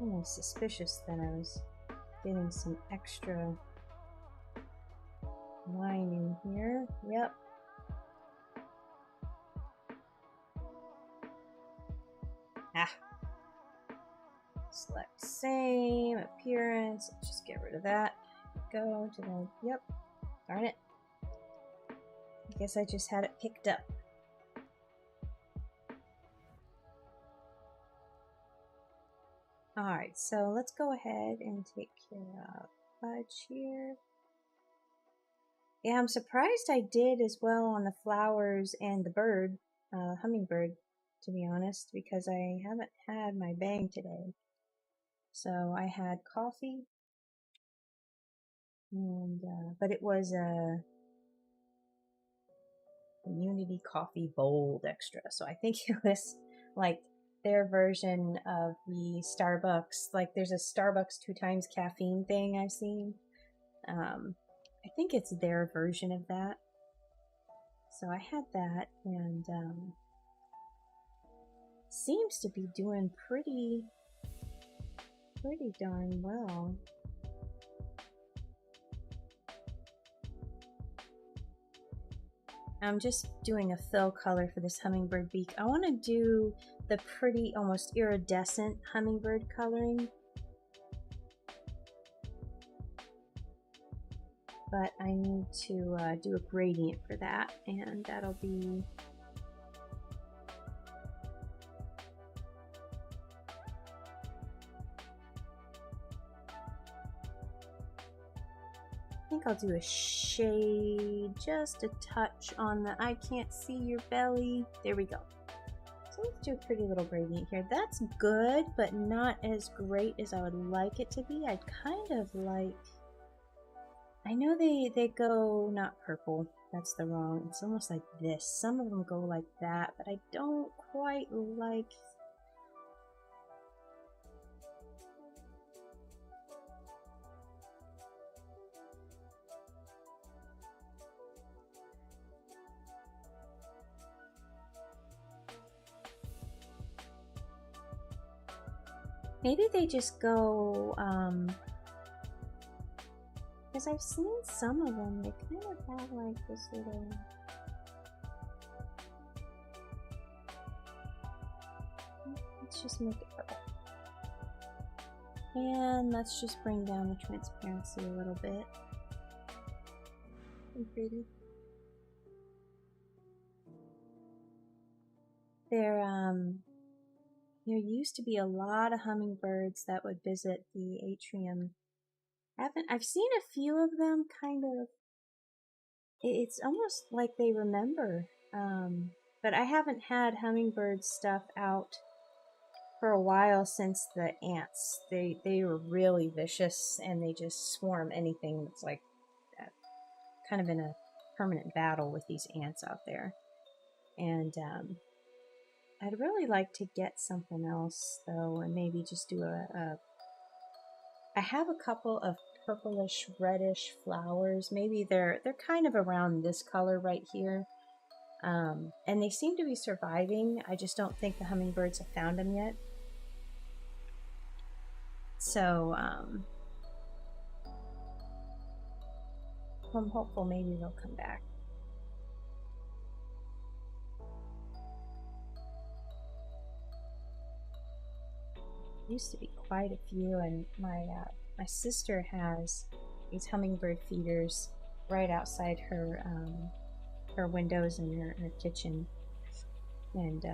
I'm suspicious that I was getting some extra line in here. Yep. Ah. Select same appearance. Just get rid of that. Go to the, yep. Darn it. I guess I just had it picked up. Alright, so let's go ahead and take care of Fudge here. Yeah, I'm surprised I did as well on the flowers and the bird, hummingbird, to be honest, because I haven't had my bang today. So I had coffee, and but it was a community coffee bold extra. So I think it was like their version of the Starbucks. Like there's a Starbucks 2 times caffeine thing I've seen. I think it's their version of that. So I had that, and seems to be doing pretty darn well. I'm just doing a fill color for this hummingbird beak. I want to do the pretty, almost iridescent hummingbird coloring. But I need to do a gradient for that, and that'll be I think I'll do a shade, just a touch on the I can't see your belly. There we go. So let's do a pretty little gradient here. That's good, but not as great as I would like it to be. I'd kind of like, I know they go not purple, that's the wrong, it's almost like this. Some of them go like that, but I don't quite like. Maybe they just go, because I've seen some of them, they kind of have like this little, let's just make it purple. And let's just bring down the transparency a little bit. And pretty. There used to be a lot of hummingbirds that would visit the atrium. I've seen a few of them kind of, it's almost like they remember, but I haven't had hummingbird stuff out for a while since the ants. They were really vicious, and they just swarm anything that's like kind of in a permanent battle with these ants out there. And I'd really like to get something else though, and maybe just do I have a couple of purplish reddish flowers. Maybe they're kind of around this color right here, and they seem to be surviving. I just don't think the hummingbirds have found them yet. So I'm hopeful maybe they'll come back. Used to be quite a few, and my sister has these hummingbird feeders right outside her her windows in her kitchen and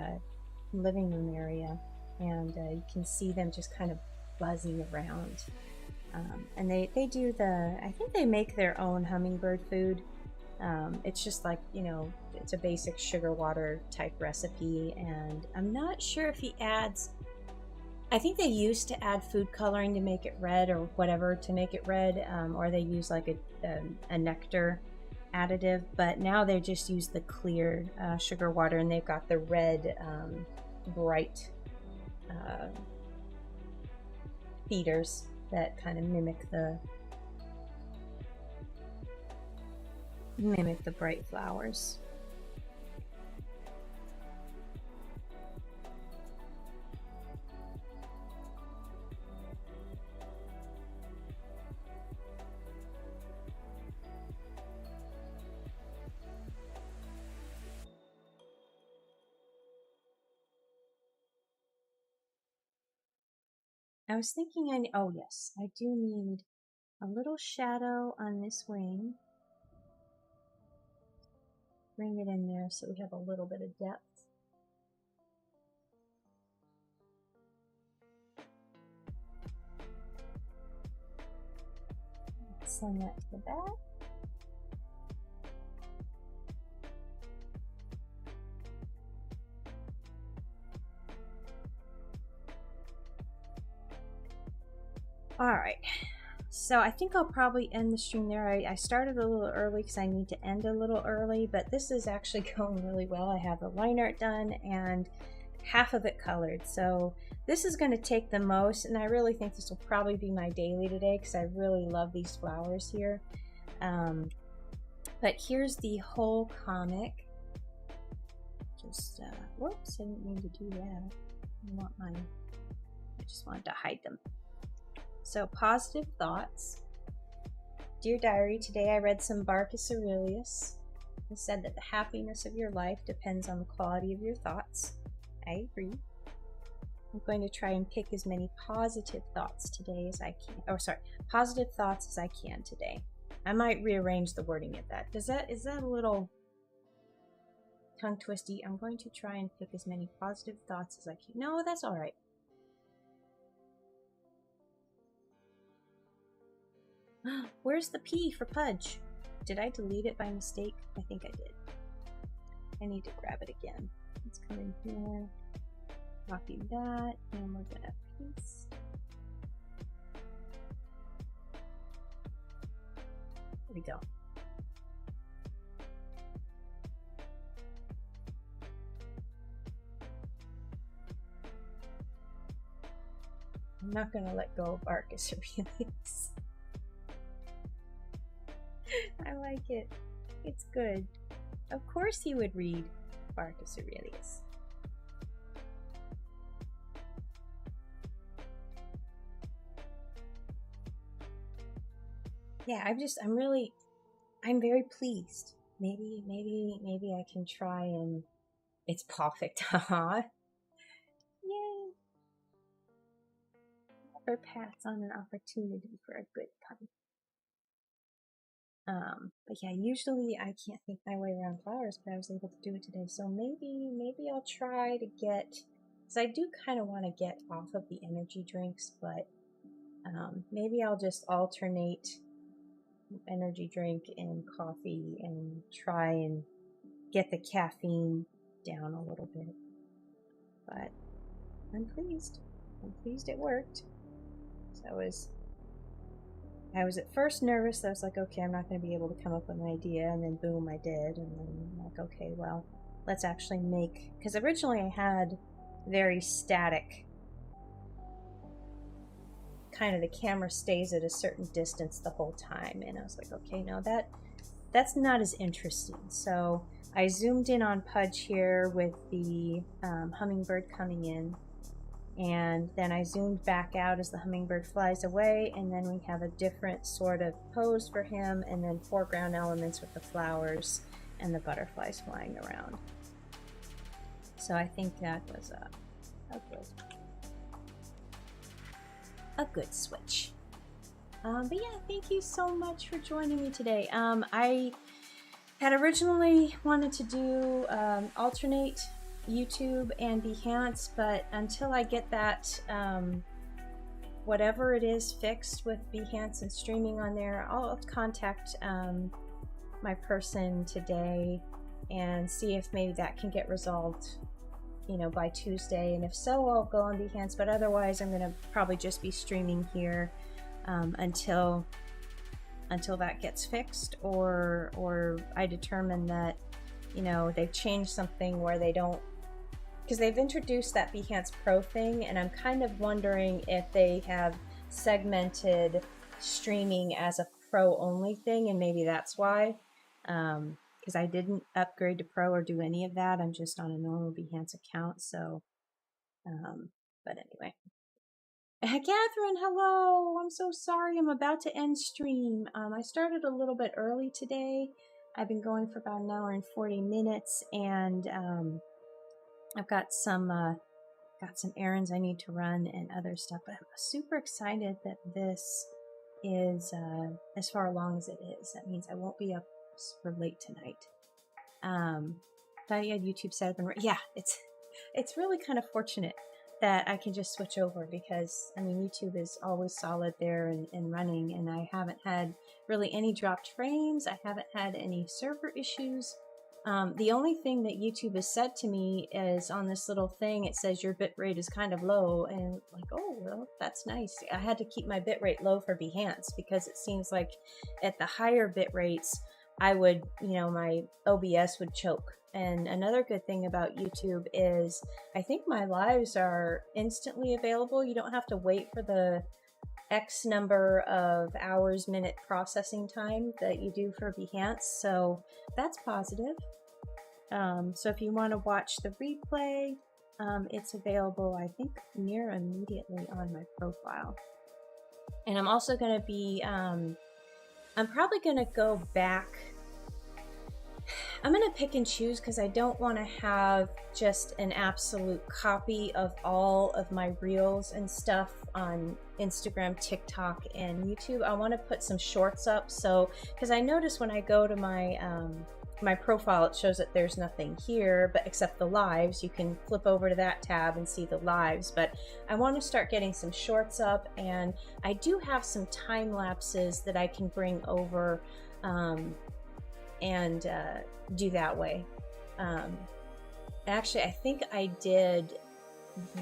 living room area, and you can see them just kind of buzzing around. And they do I think they make their own hummingbird food. It's just like, you know, it's a basic sugar water type recipe, and I'm not sure if he adds, I think they used to add food coloring to make it red or whatever to make it red, or they use like a nectar additive, but now they just use the clear sugar water, and they've got the red bright feeders that kind of mimic the bright flowers. I was thinking, oh yes, I do need a little shadow on this wing. Bring it in there so we have a little bit of depth. Send that to the back. Alright, so I think I'll probably end the stream there. I started a little early because I need to end a little early, but this is actually going really well. I have the line art done and half of it colored, so this is going to take the most, and I really think this will probably be my daily today because I really love these flowers here. But here's the whole comic. Just, whoops, I didn't mean to do that. I just wanted to hide them. So, positive thoughts. Dear Diary, today I read some Barcus Aurelius. It said that the happiness of your life depends on the quality of your thoughts. I agree. I'm going to try and pick as many positive thoughts today as I can. Oh, sorry, positive thoughts as I can today. I might rearrange the wording of that. Is that a little tongue twisty? I'm going to try and pick as many positive thoughts as I can. No, that's all right. Where's the P for Pudge? Did I delete it by mistake? I think I did. I need to grab it again. Let's come in here, copy that, and we're gonna paste. There we go. I'm not gonna let go of Arcus Aurelius. I like it. It's good. Of course he would read Arcus Aurelius. Yeah, I'm very pleased. Maybe I can try and it's perfect. Haha. Yay. Never pass on an opportunity for a good pun. But yeah, usually I can't think my way around flowers, but I was able to do it today. So maybe I'll try to get, because I do kind of want to get off of the energy drinks, but maybe I'll just alternate energy drink and coffee and try and get the caffeine down a little bit. But I'm pleased. I'm pleased it worked. So I was at first nervous. I was like, okay, I'm not going to be able to come up with an idea, and then boom, I did. And then I'm like, okay, well, let's actually make, because originally I had very static, kind of the camera stays at a certain distance the whole time, and I was like, okay, no, that's not as interesting. So I zoomed in on Pudge here with the hummingbird coming in, and then I zoomed back out as the hummingbird flies away, and then we have a different sort of pose for him, and then foreground elements with the flowers and the butterflies flying around. So I think that was a good switch. But yeah, thank you so much for joining me today. I had originally wanted to do alternate YouTube and Behance, but until I get that whatever it is fixed with Behance and streaming on there, I'll contact my person today and see if maybe that can get resolved, you know, by Tuesday, and if so, I'll go on Behance, but otherwise I'm gonna probably just be streaming here until that gets fixed, or I determine that, you know, they've changed something where they don't, because they've introduced that Behance Pro thing, and I'm kind of wondering if they have segmented streaming as a Pro only thing, and maybe that's why, because I didn't upgrade to Pro or do any of that. I'm just on a normal Behance account, so but anyway. Catherine, hello! I'm so sorry, I'm about to end stream. I started a little bit early today. I've been going for about an hour and 40 minutes, and I've got some errands I need to run and other stuff, but I'm super excited that this is as far along as it is. That means I won't be up super late tonight. But yeah, YouTube said I've been yeah, it's really kind of fortunate that I can just switch over, because I mean YouTube is always solid there and running, and I haven't had really any dropped frames. I haven't had any server issues. The only thing that YouTube has said to me is on this little thing, it says your bitrate is kind of low, and like, oh, well, that's nice. I had to keep my bitrate low for Behance, because it seems like at the higher bit rates, I would, you know, my OBS would choke. And another good thing about YouTube is I think my lives are instantly available. You don't have to wait for the X number of hours, minute processing time that you do for Behance. So that's positive. So if you want to watch the replay, it's available, I think, near immediately on my profile. And I'm also going to be, I'm probably going to go back I'm gonna pick and choose because I don't want to have just an absolute copy of all of my reels and stuff on Instagram, TikTok, and YouTube. I want to put some shorts up, so because I notice when I go to my my profile, it shows that there's nothing here but except the lives. You can flip over to that tab and see the lives, but I want to start getting some shorts up, and I do have some time lapses that I can bring over and do that way. Actually, I think I did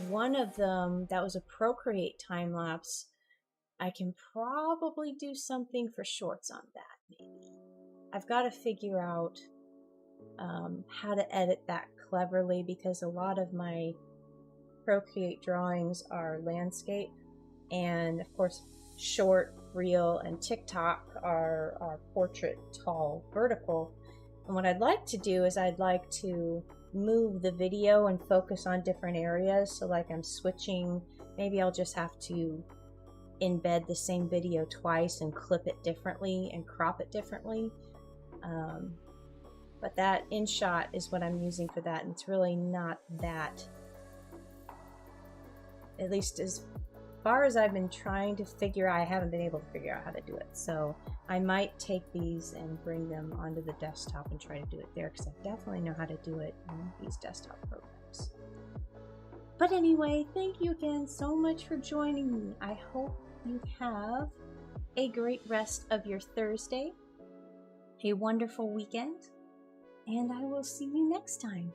one of them that was a Procreate time lapse. I can probably do something for shorts on that, maybe. I've got to figure out how to edit that cleverly, because a lot of my Procreate drawings are landscape, and of course short, reel, and TikTok are portrait, tall, vertical. And what I'd like to do is I'd like to move the video and focus on different areas. So like I'm switching, maybe I'll just have to embed the same video twice and clip it differently and crop it differently. But that InShot is what I'm using for that, and it's really not that, at least as far as I've been trying to figure out, I haven't been able to figure out how to do it. So I might take these and bring them onto the desktop and try to do it there, because I definitely know how to do it in these desktop programs. But anyway, thank you again so much for joining me. I hope you have a great rest of your Thursday, a wonderful weekend, and I will see you next time.